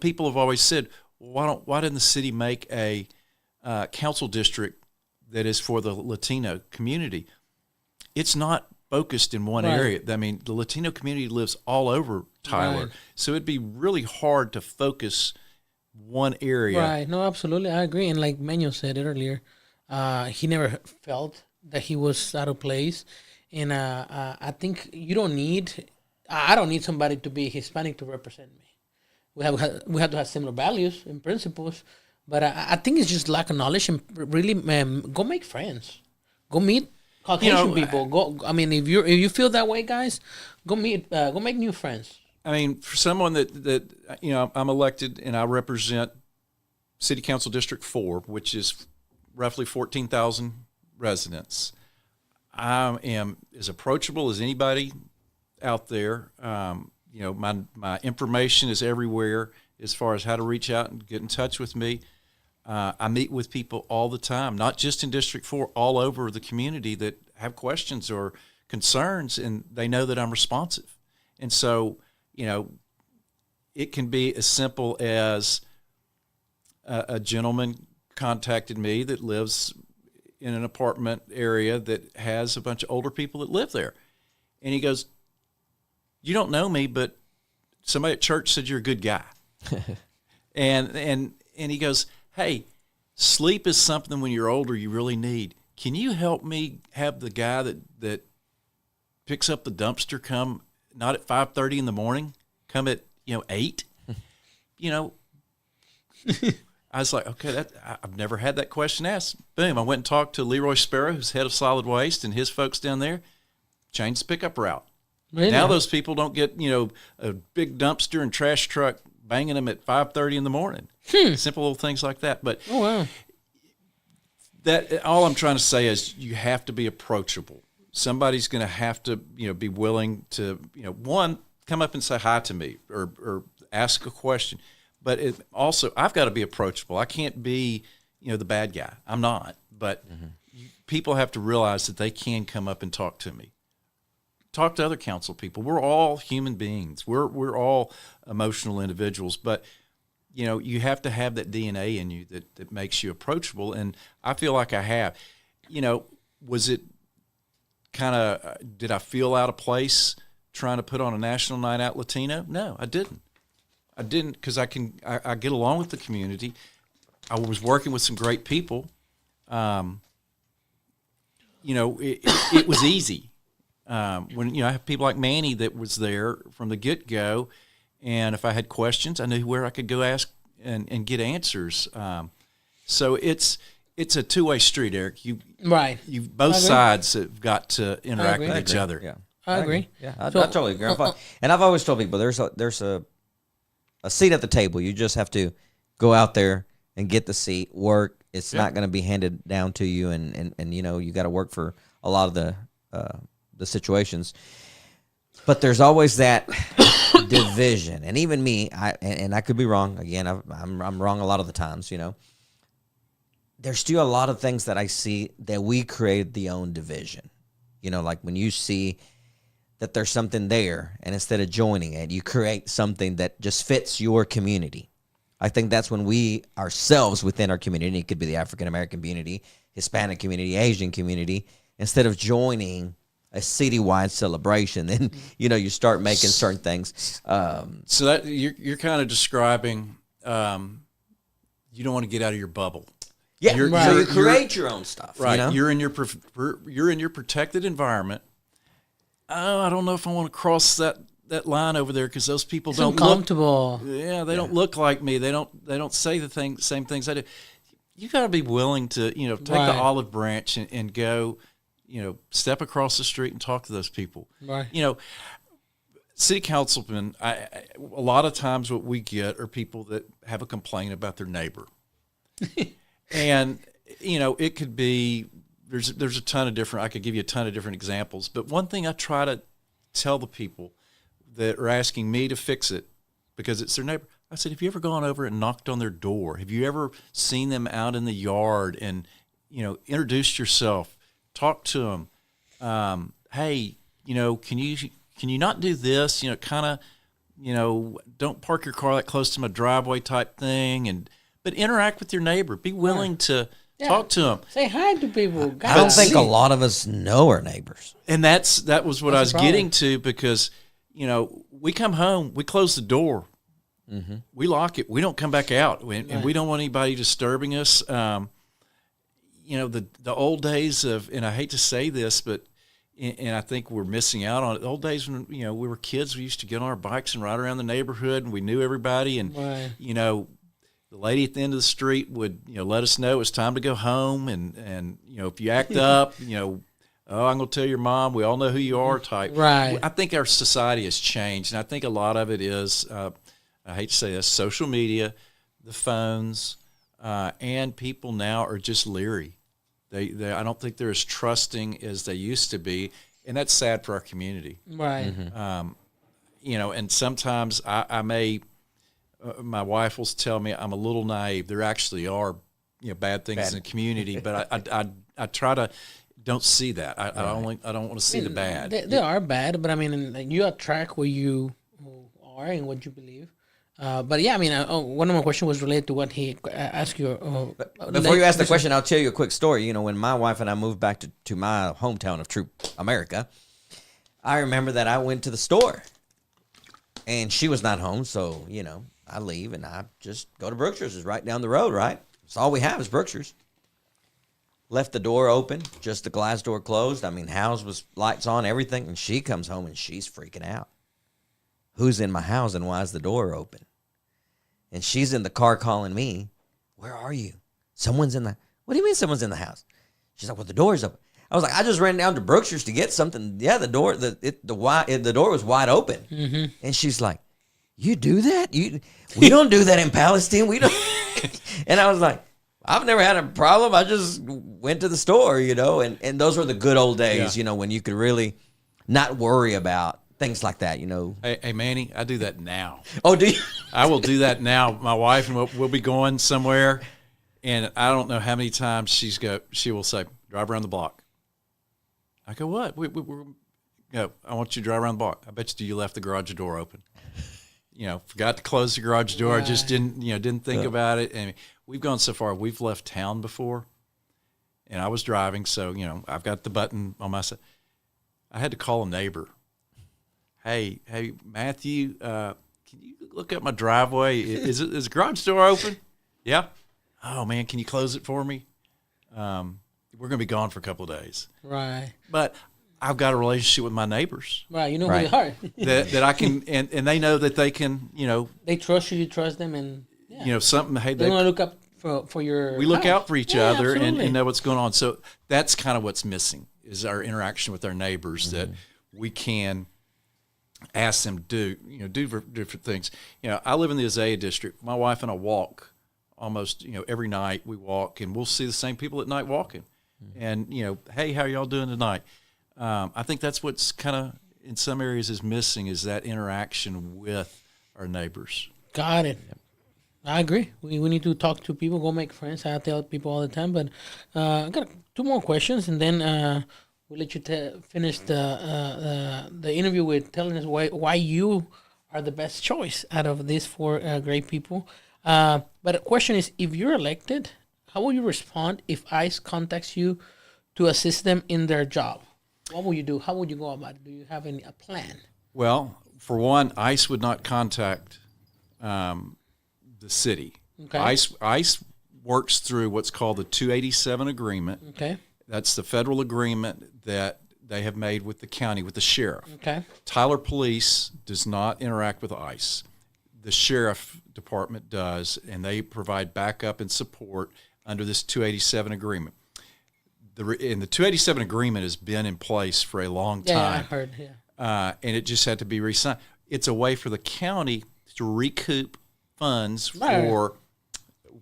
[SPEAKER 4] People have always said, well, why didn't the city make a council district that is for the Latino community? It's not focused in one area. I mean, the Latino community lives all over Tyler, so it'd be really hard to focus one area.
[SPEAKER 3] Right. No, absolutely. I agree. And like Manuel said earlier, he never felt that he was out of place. And I think I don't need somebody to be Hispanic to represent me. We have to have similar values and principles, But I think it's just lack of knowledge, and really, go make friends. Go meet Caucasian people. Go. I mean, if you feel that way, guys, go meet. Go make new friends.
[SPEAKER 4] I mean, for someone that I'm elected and I represent City Council District 4, which is roughly 14,000 residents. I am as approachable as anybody out there. My information is everywhere as far as how to reach out and get in touch with me. I meet with people all the time, not just in District 4, all over the community that have questions or concerns, and they know that I'm responsive. And so, it can be as simple as a gentleman contacted me that lives in an apartment area that has a bunch of older people that live there. And he goes, "You don't know me, but somebody at church said you're a good guy." and he goes, "Hey, sleep is something when you're older you really need. Can you help me have the guy that picks up the dumpster come not at 5:30 in the morning, come at 8?" I was like, okay, I've never had that question asked. Boom, I went and talked to Leroy Sparrow, who's head of solid waste, and his folks down there changed the pickup route. Really? Now those people don't get, a big dumpster and trash truck banging them at 5:30 in the morning. Simple little things like that. But that all I'm trying to say is you have to be approachable. Somebody's going to have to, be willing to, one, come up and say hi to me or ask a question. But also, I've got to be approachable. I can't be, the bad guy. I'm not. But people have to realize that they can come up and talk to me. Talk to other council people. We're all human beings. We're all emotional individuals. But, you have to have that DNA in you that makes you approachable. And I feel like I have. Was it kind of, did I feel out of place trying to put on a National Night Out Latino? No, I didn't. Because I get along with the community. I was working with some great people. It was easy. When I have people like Manny that was there from the get-go, and if I had questions, I knew where I could go ask and get answers. So it's a two-way street, Eric. Both sides have got to interact with each other.
[SPEAKER 1] Yeah,
[SPEAKER 3] I agree.
[SPEAKER 1] Yeah, I totally agree. And I've always told people there's a seat at the table. You just have to go out there and get the seat, work. It's not going to be handed down to you, and you got to work for a lot of the situations. But there's always that division, and even me, I could be wrong. Again, I'm wrong a lot of the times. There's still a lot of things that I see that we created the own division. Like when you see that there's something there, and instead of joining it, you create something that just fits your community. I think that's when we ourselves within our community, it could be the African-American community, Hispanic community, Asian community, instead of joining a citywide celebration, then, you start making certain things.
[SPEAKER 4] So that you're kind of describing, you don't want to get out of your bubble.
[SPEAKER 1] Yeah, so you create your own stuff.
[SPEAKER 4] Right, you're in your protected environment. Oh, I don't know if I want to cross that line over there because those people don't
[SPEAKER 3] comfortable.
[SPEAKER 4] They don't look like me. They don't say the same things I do. You got to be willing to take the olive branch and go, step across the street and talk to those people.
[SPEAKER 3] Right.
[SPEAKER 4] City councilmen, a lot of times what we get are people that have a complaint about their neighbor, and it could be. There's a ton of different. I could give you a ton of different examples, but one thing I try to tell the people that are asking me to fix it because it's their neighbor, I said, have you ever gone over and knocked on their door? Have you ever seen them out in the yard and introduced yourself, talk to them? Hey, can you not do this? Kind of, don't park your car that close to my driveway type thing, but interact with your neighbor. Be willing to. Talk to them.
[SPEAKER 3] Say hi to people.
[SPEAKER 1] I don't think a lot of us know our neighbors.
[SPEAKER 4] And that was what I was getting to because, we come home, we close the door, we lock it, we don't come back out, and we don't want anybody disturbing us. The old days of, and I hate to say this, but and I think we're missing out on it. The old days when we were kids, we used to get on our bikes and ride around the neighborhood, and we knew everybody, and the lady at the end of the street would, let us know it's time to go home. And if you act up, oh, I'm going to tell your mom, we all know who you are type.
[SPEAKER 3] Right.
[SPEAKER 4] I think our society has changed. And I think a lot of it is, I hate to say this, social media, the phones, and people now are just leery. I don't think they're as trusting as they used to be. And that's sad for our community.
[SPEAKER 3] Right.
[SPEAKER 4] And sometimes I may, my wife will tell me I'm a little naive. There actually are, bad things in the community, but I try to don't see that. I don't want to see the bad.
[SPEAKER 3] They are bad, but I mean, you attract where you are and what you believe. But yeah, I mean, one of my questions was related to what he asked you.
[SPEAKER 1] Before you ask the question, I'll tell you a quick story. When my wife and I moved back to my hometown of true America, I remember that I went to the store, and she was not home, so, I leave, and I just go to Brookshire's. It's right down the road, right? That's all we have is Brookshire's. Left the door open, just the glass door closed. I mean, house was lights on, everything, and she comes home, and she's freaking out. Who's in my house, and why is the door open? And she's in the car calling me, where are you? Someone's in the, what do you mean someone's in the house? She's like, well, the door's open. I was like, I just ran down to Brookshire's to get something. Yeah, the door was wide open. Mm-hmm. And she's like, you do that? We don't do that in Palestine. We don't. And I was like, I've never had a problem. I just went to the store, and those were the good old days, when you could really not worry about things like that,
[SPEAKER 4] Hey, Manny, I do that now.
[SPEAKER 1] Oh, do you?
[SPEAKER 4] I will do that now. My wife and we'll be going somewhere, and I don't know how many times she will say, drive around the block. I go, what? I want you to drive around the block. I bet you left the garage door open. Forgot to close the garage door.
[SPEAKER 3] Right.
[SPEAKER 4] Just didn't think about it. And we've gone so far. We've left town before, and I was driving, so I've got the button on my side. I had to call a neighbor. Hey, Matthew, can you look up my driveway? Is the garage door open? Yeah. Oh man, can you close it for me? We're gonna be gone for a couple of days.
[SPEAKER 3] Right.
[SPEAKER 4] But I've got a relationship with my neighbors.
[SPEAKER 3] Right. You know who they are.
[SPEAKER 4] that I can, and they know that they can,
[SPEAKER 3] They trust you. You trust them, and
[SPEAKER 4] something. Hey,
[SPEAKER 3] they want to look up for your.
[SPEAKER 4] We look out for each other
[SPEAKER 3] absolutely.
[SPEAKER 4] and know what's going on. So that's kind of what's missing is our interaction with our neighbors that we can ask them to do different things. I live in the Azalea district. My wife and I walk almost, every night we walk, and we'll see the same people at night walking. And, hey, how are y'all doing tonight? I think that's what's kind of in some areas is missing is that interaction with our neighbors.
[SPEAKER 3] Got it. I agree. We need to talk to people, go make friends. I tell people all the time. But I got 2 more questions, and then we'll let you finish the interview with telling us why you are the best choice out of these 4 great people. But the question is, if you're elected, how will you respond if ICE contacts you to assist them in their job? What will you do? How would you go about it? Do you have a plan?
[SPEAKER 4] Well, for one, ICE would not contact the city.
[SPEAKER 3] Okay.
[SPEAKER 4] ICE works through what's called the 287 agreement.
[SPEAKER 3] Okay.
[SPEAKER 4] That's the federal agreement that they have made with the county, with the sheriff.
[SPEAKER 3] Okay.
[SPEAKER 4] Tyler Police does not interact with ICE. The sheriff department does, and they provide backup and support under this 287 agreement. And the 287 agreement has been in place for a long time.
[SPEAKER 3] Yeah, I heard,
[SPEAKER 4] and it just had to be re-signed. It's a way for the county to recoup funds for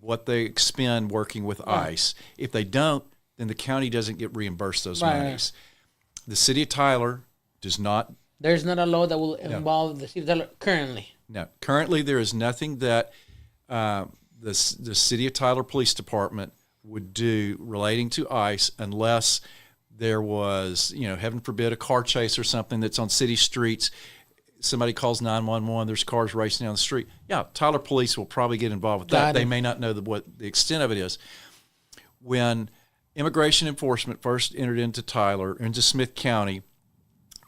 [SPEAKER 4] what they expend working with ICE. If they don't, then the county doesn't get reimbursed those monies. The city of Tyler does not.
[SPEAKER 3] There's not a law that will involve the city of Tyler currently.
[SPEAKER 4] No. Currently, there is nothing that the city of Tyler Police Department would do relating to ICE unless there was, heaven forbid, a car chase or something that's on city streets. Somebody calls 911, there's cars racing down the street. Yeah, Tyler Police will probably get involved with that. They may not know what the extent of it is. When Immigration Enforcement first entered into Smith County,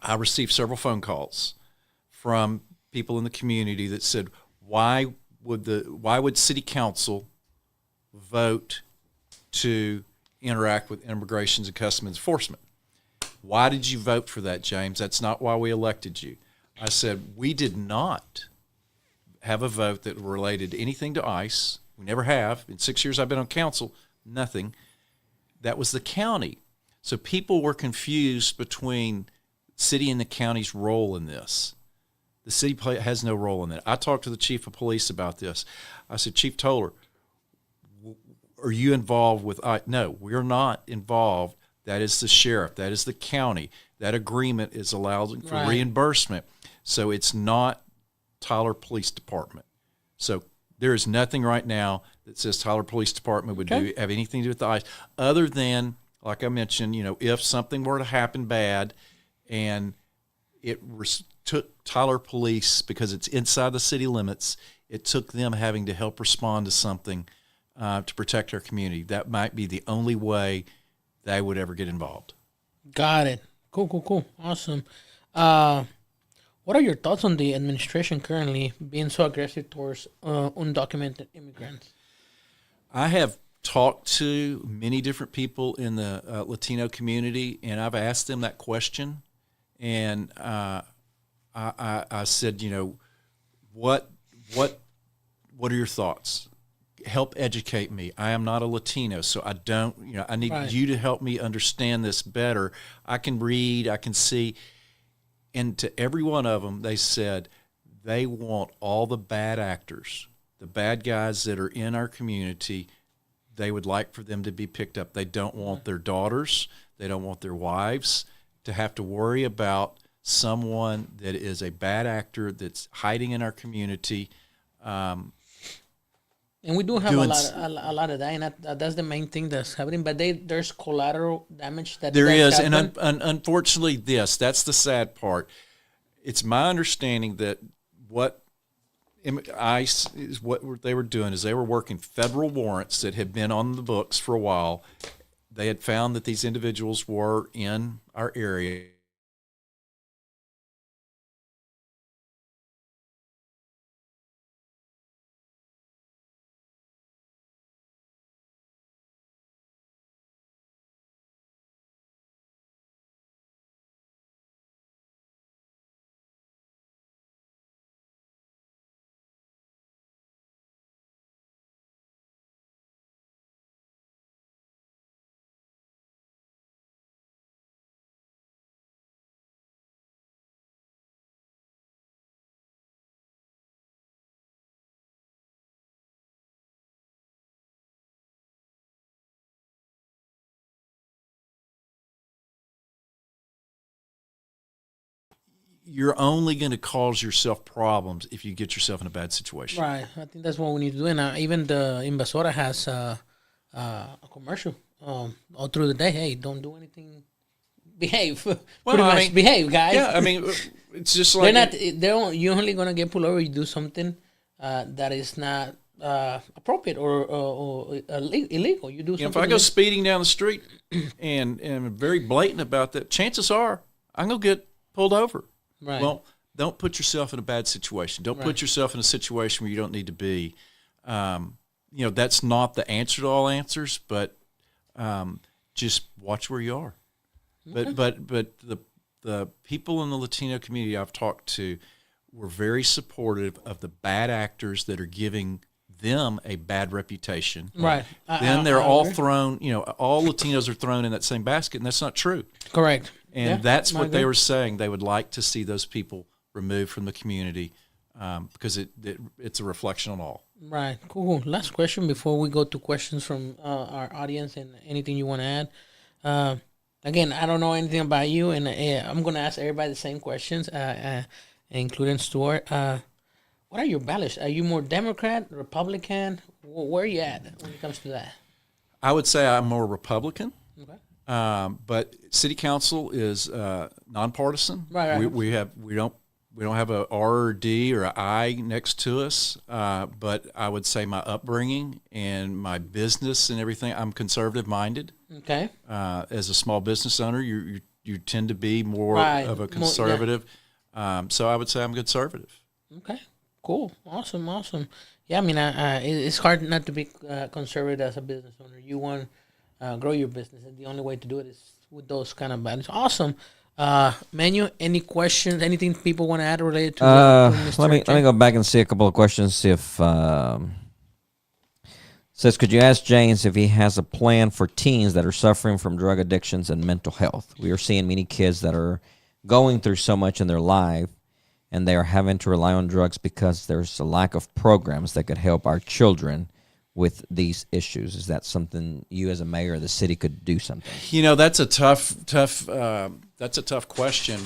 [SPEAKER 4] I received several phone calls from people in the community that said, why would city council vote to interact with Immigration and Customs Enforcement? Why did you vote for that, James? That's not why we elected you. I said, we did not have a vote that related to anything to ICE. We never have. In 6 years I've been on council, nothing. That was the county. So people were confused between city and the county's role in this. The city has no role in that. I talked to the chief of police about this. I said, Chief Toller, are you involved with No, we're not involved. That is the sheriff. That is the county. That agreement is allowed for reimbursement. So it's not Tyler Police Department. So there is nothing right now that says Tyler Police Department would have anything to do with the ICE, other than, like I mentioned, if something were to happen bad and it took Tyler Police, because it's inside the city limits, it took them having to help respond to something to protect our community. That might be the only way they would ever get involved.
[SPEAKER 3] Got it. Cool. Awesome. What are your thoughts on the administration currently being so aggressive towards undocumented immigrants?
[SPEAKER 4] I have talked to many different people in the Latino community, and I've asked them that question. And I said, what are your thoughts? Help educate me. I am not a Latino, so I don't, I need you to help me understand this better. I can read, I can see. And to every one of them, they said they want all the bad actors, the bad guys that are in our community, they would like for them to be picked up. They don't want their daughters, they don't want their wives to have to worry about someone that is a bad actor that's hiding in our community.
[SPEAKER 3] And we do have a lot of that, and that's the main thing that's happening. But there's collateral damage that
[SPEAKER 4] there is,
[SPEAKER 3] happen.
[SPEAKER 4] and unfortunately, that's the sad part. It's my understanding that what ICE is, what they were doing is they were working federal warrants that had been on the books for a while. They had found that these individuals were in our area. You're only going to cause yourself problems if you get yourself in a bad situation.
[SPEAKER 3] Right. I think that's what we need to do. And even the Invasora has a commercial all through the day. Hey, don't do anything. Behave. Well, behave, guys.
[SPEAKER 4] Yeah, I mean, it's just like
[SPEAKER 3] you're only going to get pulled over if you do something that is not appropriate or illegal. You do something.
[SPEAKER 4] If I go speeding down the street and am very blatant about that, chances are I'm going to get pulled over.
[SPEAKER 3] Right.
[SPEAKER 4] Well, don't put yourself in a bad situation. Don't put yourself in a situation where you don't need to be. That's not the answer to all answers, but just watch where you are. Okay. But the people in the Latino community I've talked to were very supportive of the bad actors that are giving them a bad reputation.
[SPEAKER 3] Right.
[SPEAKER 4] Then they're all thrown, all Latinos are thrown in that same basket, and that's not true.
[SPEAKER 3] Correct.
[SPEAKER 4] And that's what they were saying. They would like to see those people removed from the community because it's a reflection on all.
[SPEAKER 3] Right. Cool. Last question before we go to questions from our audience and anything you want to add. Again, I don't know anything about you, and I'm going to ask everybody the same questions, including Stuart. What are your values? Are you more Democrat, Republican? Where are you at when it comes to that?
[SPEAKER 4] I would say I'm more Republican.
[SPEAKER 3] Okay.
[SPEAKER 4] But city council is nonpartisan.
[SPEAKER 3] Right.
[SPEAKER 4] We don't have a R or D or an I next to us. But I would say my upbringing and my business and everything, I'm conservative minded.
[SPEAKER 3] Okay.
[SPEAKER 4] As a small business owner, you tend to be more of a conservative. So I would say I'm conservative.
[SPEAKER 3] Okay. Cool. Awesome. Yeah, I mean, it's hard not to be conservative as a business owner. You want grow your business, and the only way to do it is with those kind of values. Awesome. Manu, any questions? Anything people want to add related to?
[SPEAKER 1] Let me go back and see a couple of questions. See if Says, could you ask James if he has a plan for teens that are suffering from drug addictions and mental health? We are seeing many kids that are going through so much in their life, and they are having to rely on drugs because there's a lack of programs that could help our children with these issues. Is that something you as a mayor of the city could do something?
[SPEAKER 4] That's a tough question.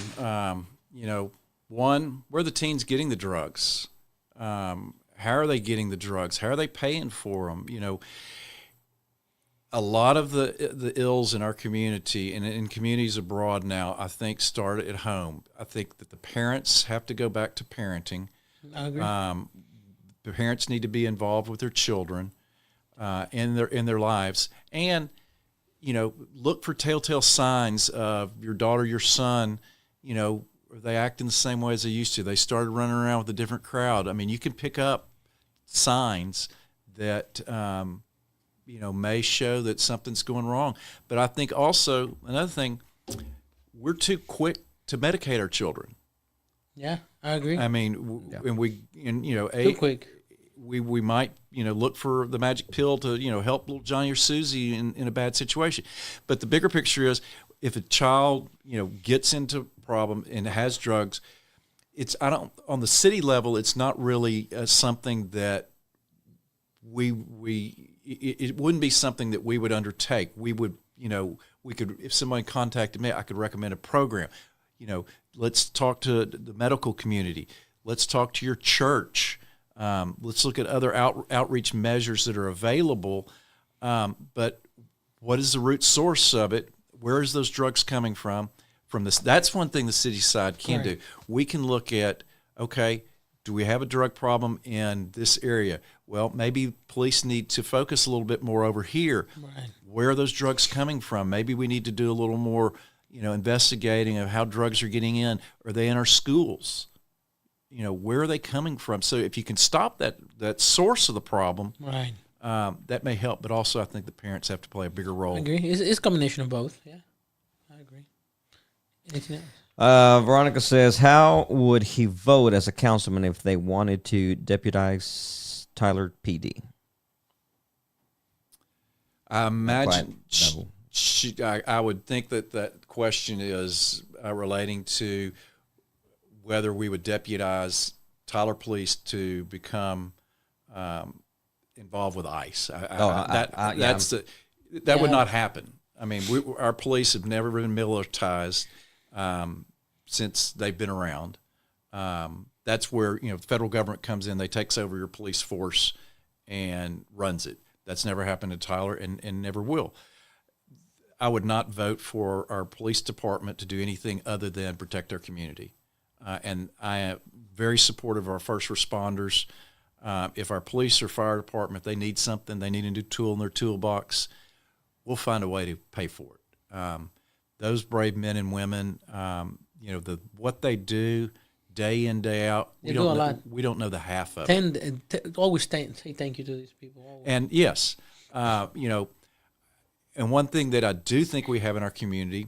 [SPEAKER 4] One, where are the teens getting the drugs? How are they getting the drugs? How are they paying for them? A lot of the ills in our community and in communities abroad now, I think, start at home. I think that the parents have to go back to parenting.
[SPEAKER 3] I agree.
[SPEAKER 4] The parents need to be involved with their children in their lives, and look for telltale signs of your daughter, your son. Are they acting the same way as they used to? They started running around with a different crowd. I mean, you can pick up signs that may show that something's going wrong. But I think also another thing, we're too quick to medicate our children.
[SPEAKER 3] Yeah, I agree.
[SPEAKER 4] I mean,
[SPEAKER 3] Too quick.
[SPEAKER 4] We might look for the magic pill to help little Johnny or Susie in a bad situation. But the bigger picture is, if a child gets into a problem and has drugs, on the city level, it's not really something that it wouldn't be something that we would undertake. We would, we could, if somebody contacted me, I could recommend a program. Let's talk to the medical community. Let's talk to your church. Let's look at other outreach measures that are available. But what is the root source of it? Where is those drugs coming from? From this, that's one thing the city side can do. We can look at, okay, do we have a drug problem in this area? Well, maybe police need to focus a little bit more over here.
[SPEAKER 3] Right.
[SPEAKER 4] Where are those drugs coming from? Maybe we need to do a little more, investigating of how drugs are getting in. Are they in our schools? Where are they coming from? So if you can stop that source of the problem,
[SPEAKER 3] right,
[SPEAKER 4] that may help. But also, I think the parents have to play a bigger role.
[SPEAKER 3] I agree. It's a combination of both. Yeah, I agree. Anything else?
[SPEAKER 1] Veronica says, how would he vote as a councilman if they wanted to deputize Tyler PD?
[SPEAKER 4] I imagine I would think that question is relating to whether we would deputize Tyler Police to become involved with ICE. That would not happen. I mean, our police have never been militarized since they've been around. That's where the federal government comes in. They takes over your police force and runs it. That's never happened in Tyler and never will. I would not vote for our police department to do anything other than protect our community. And I am very supportive of our first responders. If our police or fire department, they need something, they need a new tool in their toolbox, we'll find a way to pay for it. Those brave men and women, what they do day in, day out, we don't know the half of it.
[SPEAKER 3] Always say thank you to these people. Always.
[SPEAKER 4] And yes, and one thing that I do think we have in our community,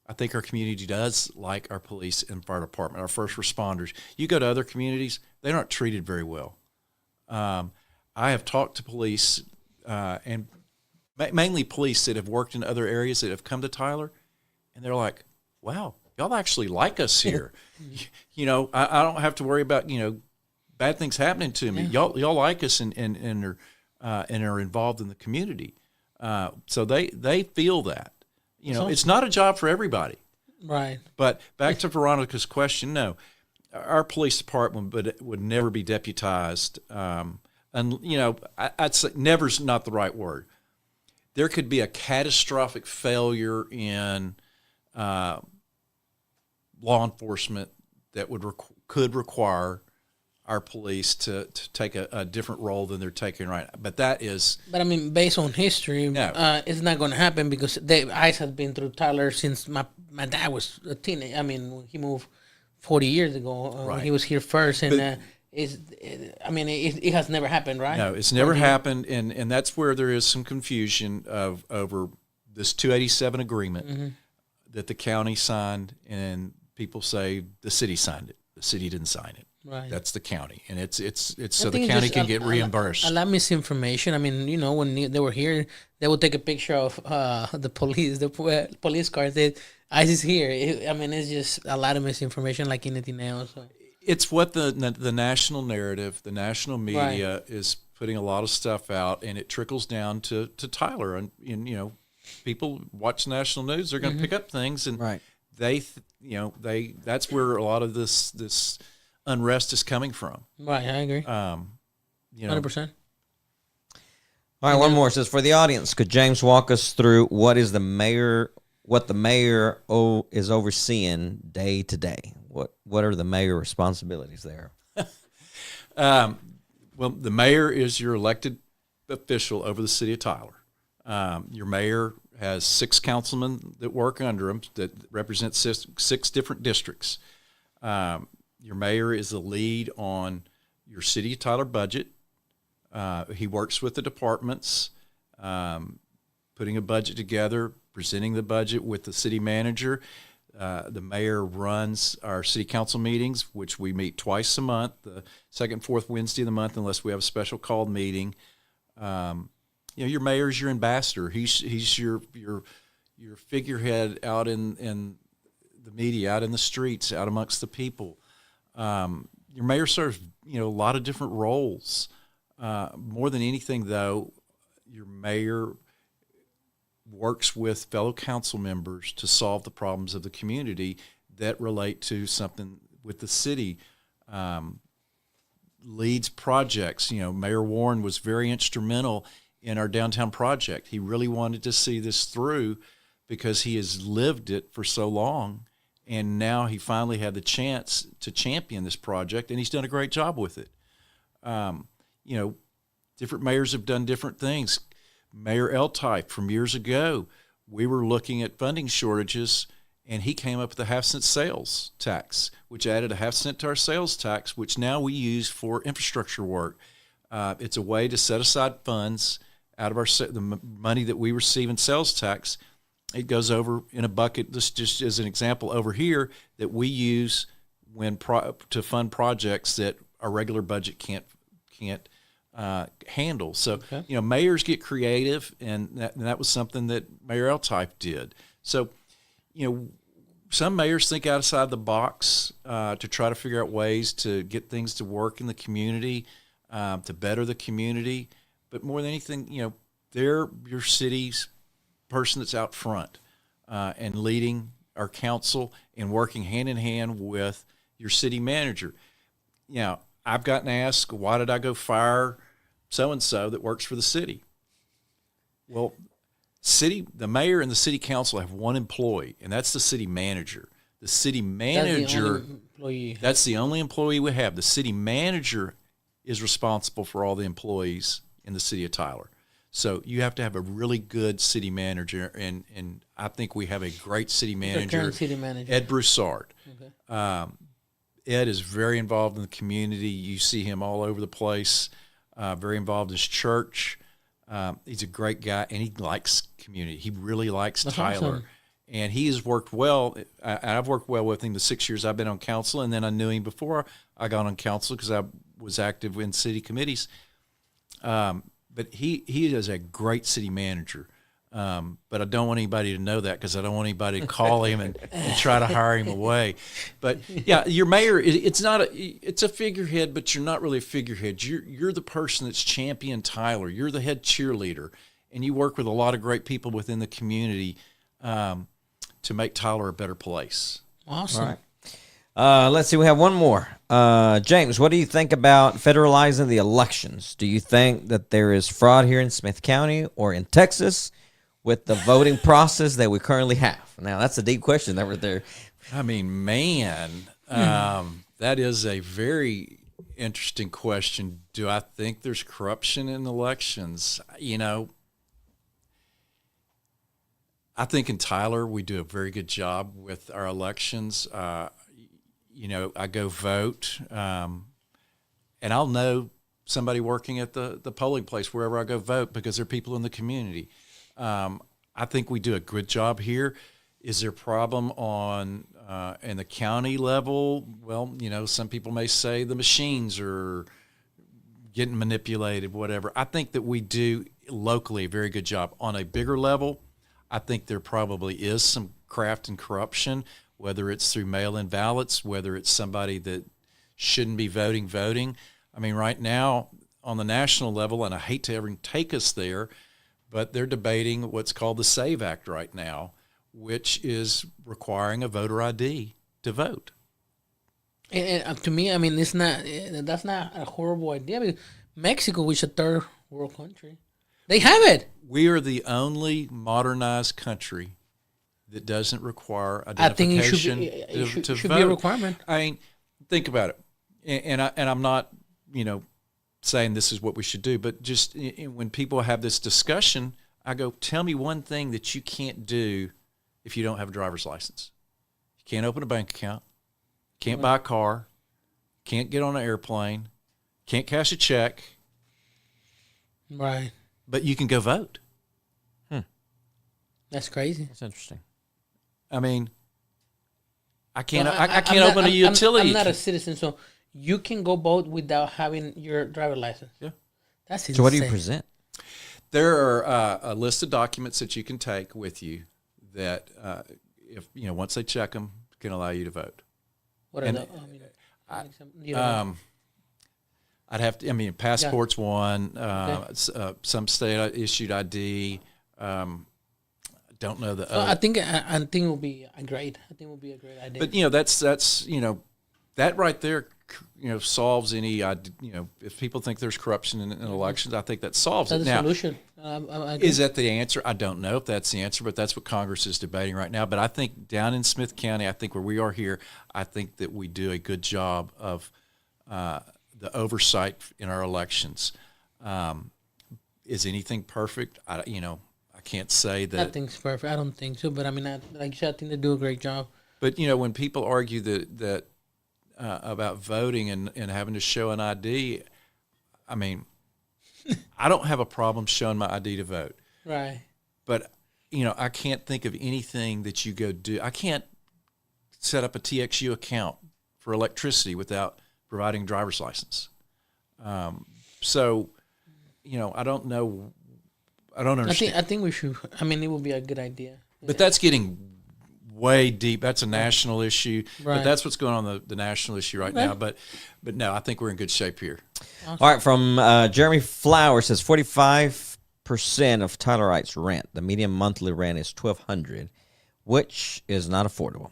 [SPEAKER 4] I think our community does like our police and fire department, our first responders. You go to other communities, they're not treated very well. I have talked to police and mainly police that have worked in other areas that have come to Tyler, and they're like, wow, y'all actually like us here. I don't have to worry about, bad things happening to me.
[SPEAKER 3] Yeah.
[SPEAKER 4] Y'all like us and are involved in the community. So they feel that. It's not a job for everybody.
[SPEAKER 3] Right.
[SPEAKER 4] But back to Veronica's question, no. Our police department would never be deputized. And, I'd say never's not the right word. There could be a catastrophic failure in law enforcement that could require our police to take a different role than they're taking right now. But
[SPEAKER 3] But I mean, based on history, it's not going to happen because ICE has been through Tyler since my dad was a teenager. I mean, he moved 40 years ago when he was here first, and it has never happened, right?
[SPEAKER 4] No, it's never happened, and that's where there is some confusion over this 287 agreement that the county signed, and people say the city signed it. The city didn't sign it.
[SPEAKER 3] Right.
[SPEAKER 4] That's the county, and it's
[SPEAKER 3] I
[SPEAKER 4] so the
[SPEAKER 3] think
[SPEAKER 4] county
[SPEAKER 3] just
[SPEAKER 4] can get reimbursed.
[SPEAKER 3] A lot of misinformation. I mean, when they were here, they would take a picture of the police car. They ICE is here. It's just a lot of misinformation, like anything else. So.
[SPEAKER 4] It's what the national narrative, the national media is putting a lot of stuff out, and it trickles down to Tyler. And people watch national news; they're going to pick up things, and that's where a lot of this unrest is coming from.
[SPEAKER 3] Right, I agree. 100%.
[SPEAKER 1] All right, one more. It says, for the audience, could James walk us through what the mayor is overseeing day to day? What are the mayor responsibilities there?
[SPEAKER 4] Well, the mayor is your elected official over the city of Tyler. Your mayor has 6 councilmen that work under him that represent six different districts. Your mayor is the lead on your city of Tyler budget. He works with the departments, putting a budget together, presenting the budget with the city manager. The mayor runs our city council meetings, which we meet twice a month, the second and fourth Wednesday of the month, unless we have a special called meeting. Your mayor is your ambassador. He's your figurehead out in the media, out in the streets, out amongst the people. Your mayor serves a lot of different roles. More than anything, though, your mayor works with fellow council members to solve the problems of the community that relate to something with the city. Leads projects. Mayor Warren was very instrumental in our downtown project. He really wanted to see this through because he has lived it for so long, and now he finally had the chance to champion this project, and he's done a great job with it. Different mayors have done different things. Mayor L-Type from years ago, we were looking at funding shortages, and he came up with a half-cent sales tax, which added a half-cent to our sales tax, which now we use for infrastructure work. It's a way to set aside funds out of the money that we receive in sales tax. It goes over in a bucket, this just as an example over here, that we use to fund projects that our regular budget can't handle. So, mayors get creative, and that was something that Mayor L-Type did. So, some mayors think outside the box to try to figure out ways to get things to work in the community, to better the community. But more than anything, they're your city's person that's out front and leading our council and working hand in hand with your city manager. I've gotten asked, why did I go fire so-and-so that works for the city? Well, the mayor and the city council have one employee, and that's the city manager. The city manager, that's the only employee we have. The city manager is responsible for all the employees in the city of Tyler. So you have to have a really good city manager, and I think we have a great city manager, Ed Broussard. Okay. Ed is very involved in the community. You see him all over the place, very involved in his church. He's a great guy, and he likes community. He really likes Tyler. Awesome. And he has worked well. I've worked well with him the 6 years I've been on council, and then I knew him before I got on council because I was active in city committees. But he is a great city manager. But I don't want anybody to know that because I don't want anybody to call him and try to hire him away. But yeah, your mayor, it's a figurehead, but you're not really a figurehead. You're the person that's championed Tyler. You're the head cheerleader, and you work with a lot of great people within the community to make Tyler a better place.
[SPEAKER 3] Awesome.
[SPEAKER 1] All right. Let's see. We have one more. James, what do you think about federalizing the elections? Do you think that there is fraud here in Smith County or in Texas with the voting process that we currently have? Now, that's a deep question that we're there.
[SPEAKER 4] I mean, man, that is a very interesting question. Do I think there's corruption in elections? I think in Tyler we do a very good job with our elections. I go vote, and I'll know somebody working at the polling place wherever I go vote because they're people in the community. I think we do a good job here. Is there a problem on in the county level? Well, some people may say the machines are getting manipulated, whatever. I think that we do locally a very good job. On a bigger level, I think there probably is some craft and corruption, whether it's through mail-in ballots, whether it's somebody that shouldn't be voting. I mean, right now on the national level, and I hate to ever take us there, but they're debating what's called the SAVE Act right now, which is requiring a voter ID to vote.
[SPEAKER 3] And to me, I mean, that's not a horrible idea. Because Mexico is a third world country. They have it.
[SPEAKER 4] We are the only modernized country that doesn't require identification
[SPEAKER 3] it should
[SPEAKER 4] to
[SPEAKER 3] should
[SPEAKER 4] vote.
[SPEAKER 3] be a requirement.
[SPEAKER 4] I mean, think about it. And I'm not, saying this is what we should do, but just when people have this discussion, I go, tell me one thing that you can't do if you don't have a driver's license. You can't open a bank account, can't buy a car, can't get on an airplane, can't cash a check.
[SPEAKER 3] Right.
[SPEAKER 4] But you can go vote.
[SPEAKER 3] That's crazy.
[SPEAKER 1] That's interesting.
[SPEAKER 4] I mean, I can't
[SPEAKER 3] I'm
[SPEAKER 4] open
[SPEAKER 3] not-
[SPEAKER 4] a utility.
[SPEAKER 3] I'm not a citizen, so you can go vote without having your driver license.
[SPEAKER 4] Yeah.
[SPEAKER 3] That's insane.
[SPEAKER 1] So what do you present?
[SPEAKER 4] There are a list of documents that you can take with you that, if once they check them, can allow you to vote.
[SPEAKER 3] What are
[SPEAKER 4] And,
[SPEAKER 3] the? You don't know.
[SPEAKER 4] I'd have to. I mean, passports one.
[SPEAKER 3] Okay.
[SPEAKER 4] Some state issued ID. Don't know the.
[SPEAKER 3] So I think it will be a great. I think it will be a great idea.
[SPEAKER 4] But that's that right there. Solves any. If people think there's corruption in elections, I think that solves
[SPEAKER 3] that's
[SPEAKER 4] it.
[SPEAKER 3] the
[SPEAKER 4] Now,
[SPEAKER 3] solution. I agree.
[SPEAKER 4] is that the answer? I don't know if that's the answer, but that's what Congress is debating right now. But I think down in Smith County, I think where we are here, I think that we do a good job of the oversight in our elections. Is anything perfect? I can't say that.
[SPEAKER 3] Nothing's perfect. I don't think so. But I mean, like you said, I think they do a great job.
[SPEAKER 4] But when people argue that about voting and having to show an ID, I mean, I don't have a problem showing my ID to vote.
[SPEAKER 3] Right.
[SPEAKER 4] But I can't think of anything that you go do. I can't set up a TXU account for electricity without providing a driver's license. So, I don't know. I don't understand.
[SPEAKER 3] I think we should. I mean, it would be a good idea.
[SPEAKER 4] But that's getting way deep. That's a national issue.
[SPEAKER 3] Right.
[SPEAKER 4] But that's what's going on the national issue right now. But no, I think we're in good shape here.
[SPEAKER 3] Awesome.
[SPEAKER 1] All right, from Jeremy Flowers says 45% of Tylerites rent. The median monthly rent is $1,200, which is not affordable.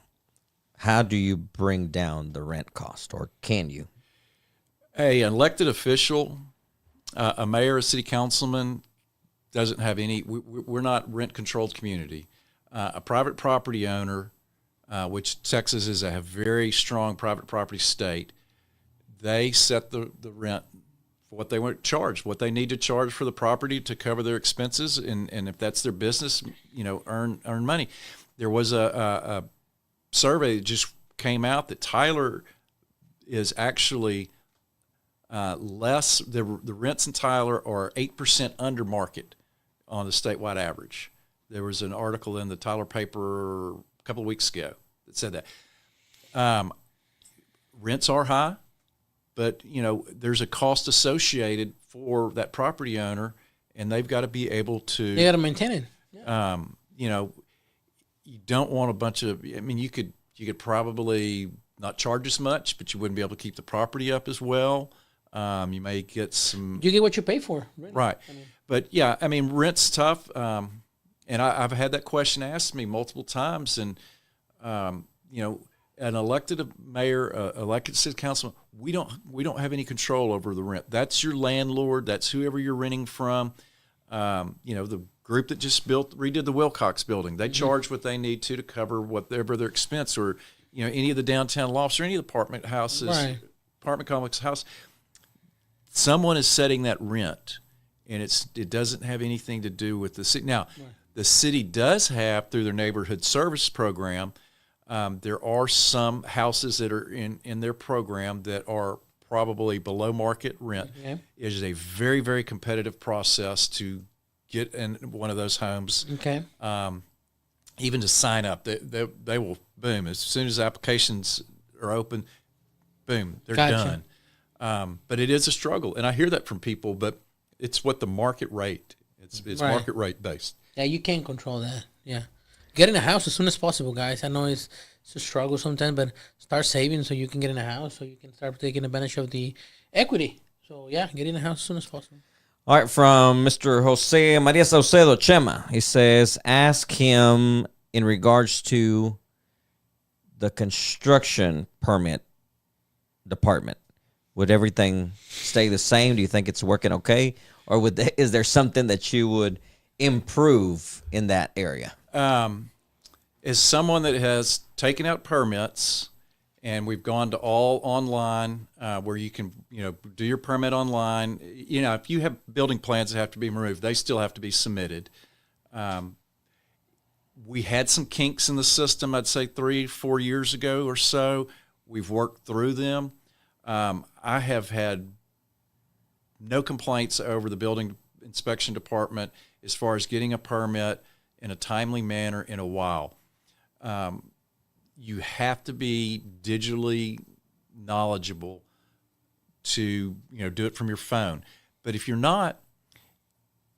[SPEAKER 1] How do you bring down the rent cost, or can you?
[SPEAKER 4] An elected official, a mayor, a city councilman, doesn't have any. We're not rent-controlled community. A private property owner, which Texas is a very strong private property state, they set the rent for what they want to charge, what they need to charge for the property to cover their expenses, and if that's their business, earn money. There was a survey that just came out that Tyler is actually less. The rents in Tyler are 8% under market on the statewide average. There was an article in the Tyler paper a couple of weeks ago that said that. Rents are high, but there's a cost associated for that property owner, and they've got to be able to.
[SPEAKER 3] They got to maintain it. Yeah.
[SPEAKER 4] You don't want a bunch of. I mean, you could probably not charge as much, but you wouldn't be able to keep the property up as well. You may get some.
[SPEAKER 3] You get what you pay for, really.
[SPEAKER 4] Right? But yeah, I mean, rent's tough. And I've had that question asked me multiple times, and an elected mayor, elected city councilman, we don't have any control over the rent. That's your landlord. That's whoever you're renting from. The group that just redid the Wilcox building, they charge what they need to cover whatever their expense, or any of the downtown lofts or any of the apartment houses,
[SPEAKER 3] Right.
[SPEAKER 4] apartment complex house. Someone is setting that rent, and it doesn't have anything to do with the city. Now, the city does have, through their neighborhood service program, there are some houses that are in their program that are probably below market rent.
[SPEAKER 3] Okay.
[SPEAKER 4] It is a very, very competitive process to get in one of those homes.
[SPEAKER 3] Okay.
[SPEAKER 4] even to sign up, they will, boom, as soon as applications are open, boom, they're
[SPEAKER 3] Gotcha.
[SPEAKER 4] done. But it is a struggle, and I hear that from people, but it's what the market rate. It's
[SPEAKER 3] Right.
[SPEAKER 4] market rate based.
[SPEAKER 3] Yeah, you can't control that. Yeah. Get in a house as soon as possible, guys. I know it's a struggle sometimes, but start saving so you can get in a house, so you can start taking advantage of the equity. So, yeah, get in a house as soon as possible.
[SPEAKER 1] All right, from Mr. Jose Maria Saucedo Chema. He says, ask him in regards to the construction permit department. Would everything stay the same? Do you think it's working okay? Or is there something that you would improve in that area?
[SPEAKER 4] As someone that has taken out permits, and we've gone to all online, where you can, do your permit online. If you have building plans that have to be removed, they still have to be submitted. We had some kinks in the system, I'd say 3-4 years ago or so. We've worked through them. I have had no complaints over the building inspection department as far as getting a permit in a timely manner in a while. You have to be digitally knowledgeable to do it from your phone. But if you're not,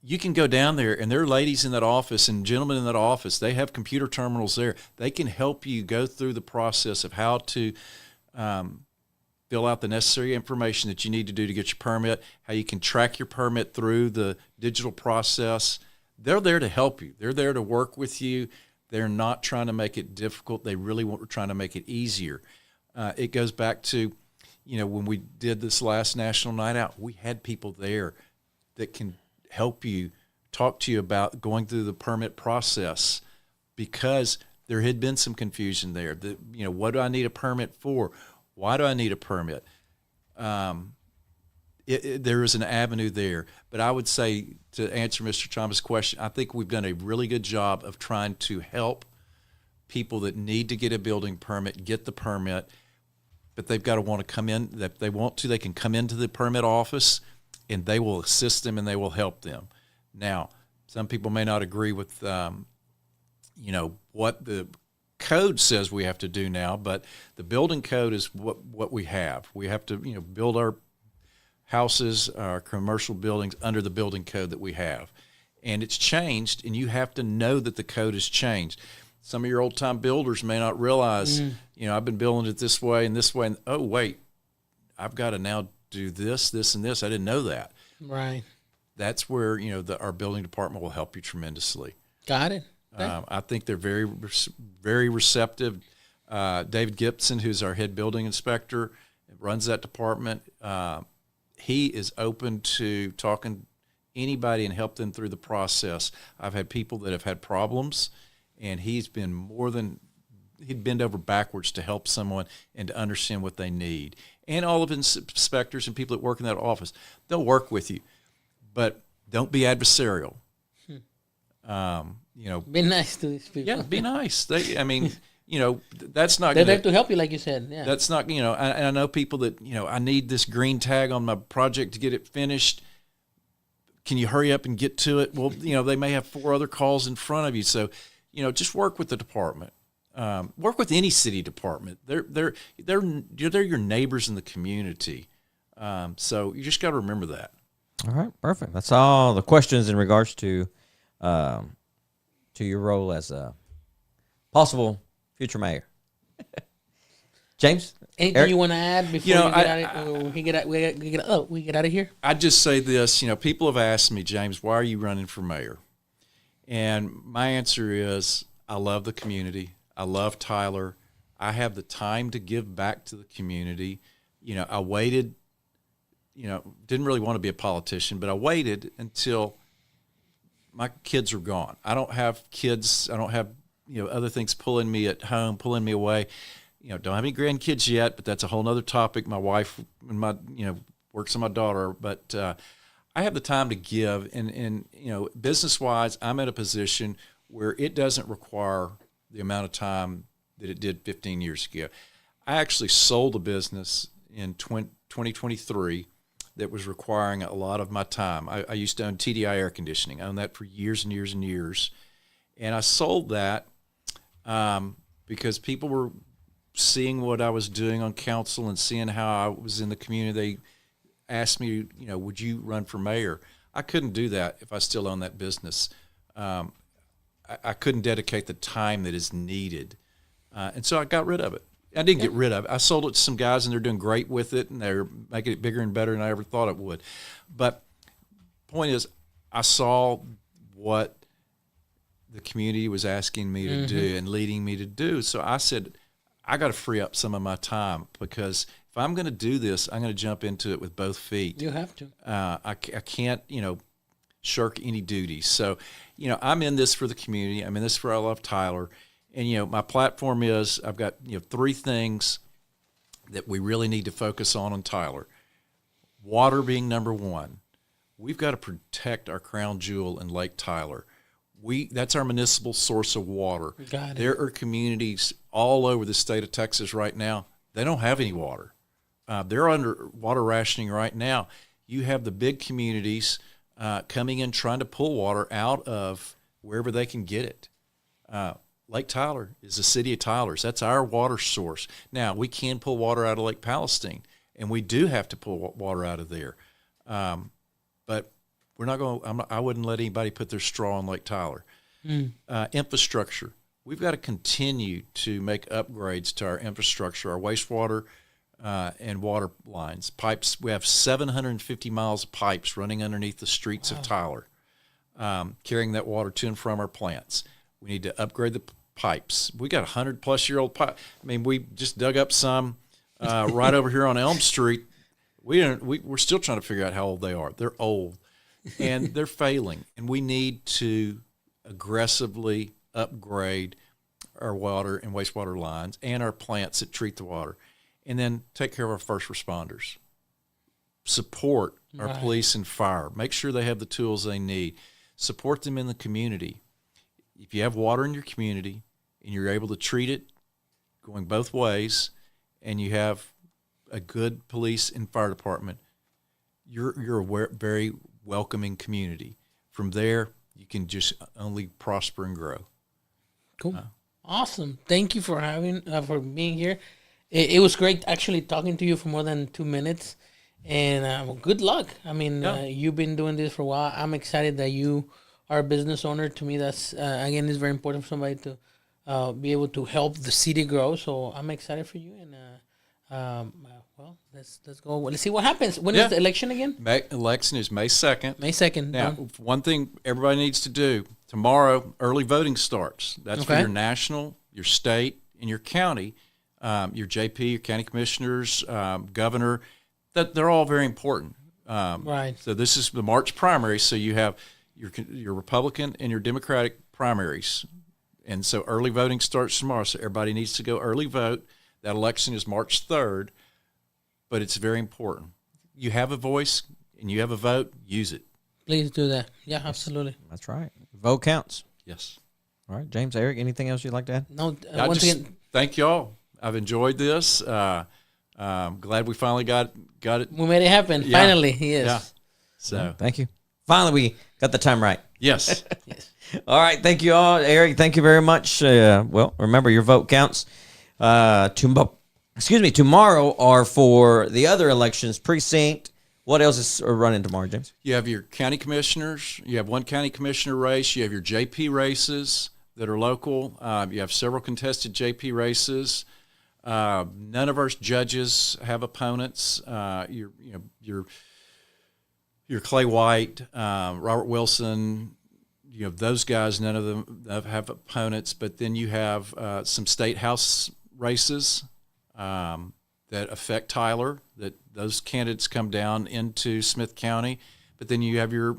[SPEAKER 4] you can go down there, and there are ladies in that office and gentlemen in that office. They have computer terminals there. They can help you go through the process of how to fill out the necessary information that you need to do to get your permit, how you can track your permit through the digital process. They're there to help you. They're there to work with you. They're not trying to make it difficult. They really want trying to make it easier. It goes back to, when we did this last National Night Out, we had people there that can help you, talk to you about going through the permit process, because there had been some confusion there. What do I need a permit for? Why do I need a permit? There is an avenue there. But I would say, to answer Mr. Thomas' question, I think we've done a really good job of trying to help people that need to get a building permit get the permit, but they've got to want to come in. If they want to, they can come into the permit office, and they will assist them and they will help them. Now, some people may not agree with, what the code says we have to do now, but the building code is what we have. We have to, build our houses, our commercial buildings under the building code that we have. And it's changed, and you have to know that the code has changed. Some of your old-time builders may not realize, I've been building it this way, and oh, wait, I've got to now do this, this, and this. I didn't know that.
[SPEAKER 3] Right.
[SPEAKER 4] That's where, our building department will help you tremendously.
[SPEAKER 3] Got it.
[SPEAKER 4] I think they're very, very receptive. David Gibson, who's our head building inspector, runs that department. He is open to talking anybody and help them through the process. I've had people that have had problems, and he'd bend over backwards to help someone and to understand what they need. And all of his inspectors and people that work in that office, they'll work with you, but don't be adversarial.
[SPEAKER 3] Be nice to these people.
[SPEAKER 4] Yeah, be nice. That's not.
[SPEAKER 3] They're there to help you, like you said. Yeah.
[SPEAKER 4] That's not. I know people that I need this green tag on my project to get it finished. Can you hurry up and get to it? Well, they may have 4 other calls in front of you, so just work with the department. Work with any city department. They're your neighbors in the community. So you just got to remember that.
[SPEAKER 1] All right, perfect. That's all the questions in regards to your role as a possible future mayor. James,
[SPEAKER 3] anything
[SPEAKER 1] Erik?
[SPEAKER 3] you want to add before we get out of here?
[SPEAKER 4] I'd just say this. People have asked me, James, why are you running for mayor? And my answer is, I love the community. I love Tyler. I have the time to give back to the community. I waited, didn't really want to be a politician, but I waited until my kids are gone. I don't have kids. I don't have, other things pulling me at home, pulling me away. Don't have any grandkids yet, but that's a whole nother topic. My wife and works on my daughter, but I have the time to give. And business-wise, I'm at a position where it doesn't require the amount of time that it did 15 years ago. I actually sold a business in 2023 that was requiring a lot of my time. I used to own TDI air conditioning. I owned that for years and years and years. And I sold that because people were seeing what I was doing on council and seeing how I was in the community. They asked me, would you run for mayor? I couldn't do that if I still own that business. I couldn't dedicate the time that is needed. And so I got rid of it. I didn't get rid of it. I sold it to some guys, and they're doing great with it, and they're making it bigger and better than I ever thought it would. But point is, I saw what the community was asking me to do and leading me to do. So I said, I got to free up some of my time, because if I'm going to do this, I'm going to jump into it with both feet.
[SPEAKER 3] You have to.
[SPEAKER 4] I can't, shirk any duties. So, I'm in this for the community. I'm in this for I Love Tyler. And, my platform is I've got, 3 things that we really need to focus on Tyler. Water being number 1. We've got to protect our crown jewel in Lake Tyler. That's our municipal source of water.
[SPEAKER 3] Got it.
[SPEAKER 4] There are communities all over the state of Texas right now. They don't have any water. They're under water rationing right now. You have the big communities coming in trying to pull water out of wherever they can get it. Lake Tyler is the city of Tylers. That's our water source. Now, we can pull water out of Lake Palestine, and we do have to pull water out of there. But we're not going. I wouldn't let anybody put their straw in Lake Tyler. Infrastructure. We've got to continue to make upgrades to our infrastructure, our wastewater and water lines, pipes. We have 750 miles of pipes running underneath the streets of Tyler, carrying that water to and from our plants. We need to upgrade the pipes. We got 100-plus-year-old pipe. I mean, we just dug up some right over here on Elm Street. We're still trying to figure out how old they are. They're old, and they're failing. And we need to aggressively upgrade our water and wastewater lines and our plants that treat the water, and then take care of our first responders. Support our police and fire. Make sure they have the tools they need. Support them in the community. If you have water in your community and you're able to treat it going both ways, and you have a good police and fire department, you're a very welcoming community. From there, you can just only prosper and grow.
[SPEAKER 3] Cool. Awesome. Thank you for for being here. It was great actually talking to you for more than 2 minutes, and good luck. I mean, you've been doing this for a while. I'm excited that you are a business owner. To me, that's again, it's very important for somebody to be able to help the city grow. So I'm excited for you, and well, let's go. Let's see what happens. When is the election again?
[SPEAKER 4] Election is May 2nd.
[SPEAKER 3] May 2nd.
[SPEAKER 4] Now, one thing everybody needs to do, tomorrow, early voting starts. That's for your national, your state, and your county, your JP, your county commissioners, governor. They're all very important.
[SPEAKER 3] Right.
[SPEAKER 4] So this is the March primary. So you have your Republican and your Democratic primaries. And so early voting starts tomorrow. So everybody needs to go early vote. That election is March 3rd, but it's very important. You have a voice and you have a vote, use it.
[SPEAKER 3] Please do that. Yeah, absolutely.
[SPEAKER 1] That's right. Vote counts.
[SPEAKER 4] Yes.
[SPEAKER 1] All right, James, Erik, anything else you'd like to add?
[SPEAKER 3] No, once again,
[SPEAKER 4] thank y'all. I've enjoyed this. Glad we finally got it.
[SPEAKER 3] We made it happen.
[SPEAKER 4] Yeah.
[SPEAKER 3] Finally, yes.
[SPEAKER 4] Yeah. So
[SPEAKER 1] Thank you. Finally, we got the time right.
[SPEAKER 4] yes.
[SPEAKER 3] Yes.
[SPEAKER 1] All right, thank you all. Erik, thank you very much. Well, remember, your vote counts. Tomorrow are for the other elections precinct. What else is running tomorrow, James?
[SPEAKER 4] You have your county commissioners. You have one county commissioner race. You have your JP races that are local. You have several contested JP races. None of our judges have opponents. Your Clay White, Robert Wilson, those guys, none of them have opponents. But then you have some state house races that affect Tyler, that those candidates come down into Smith County. But then you have your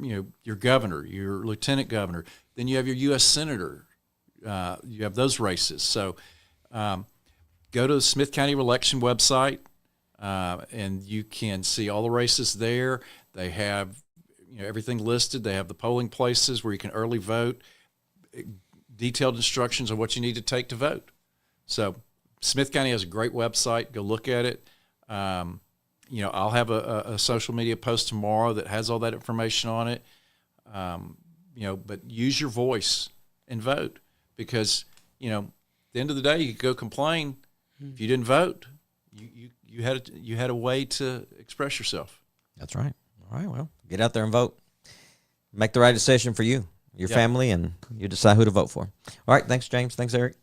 [SPEAKER 4] governor, your lieutenant governor. Then you have your U.S. senator. You have those races. So go to the Smith County election website, and you can see all the races there. They have everything listed. They have the polling places where you can early vote, detailed instructions on what you need to take to vote. So Smith County has a great website. Go look at it. I'll have a social media post tomorrow that has all that information on it. But use your voice and vote, because the end of the day, you could go complain. If you didn't vote, you had a way to express yourself.
[SPEAKER 1] That's right. All right, well, get out there and vote. Make the right decision for you, your family, and you decide who to vote for. All right, thanks, James. Thanks, Erik.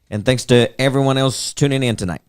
[SPEAKER 1] And thanks to everyone else tuning in tonight.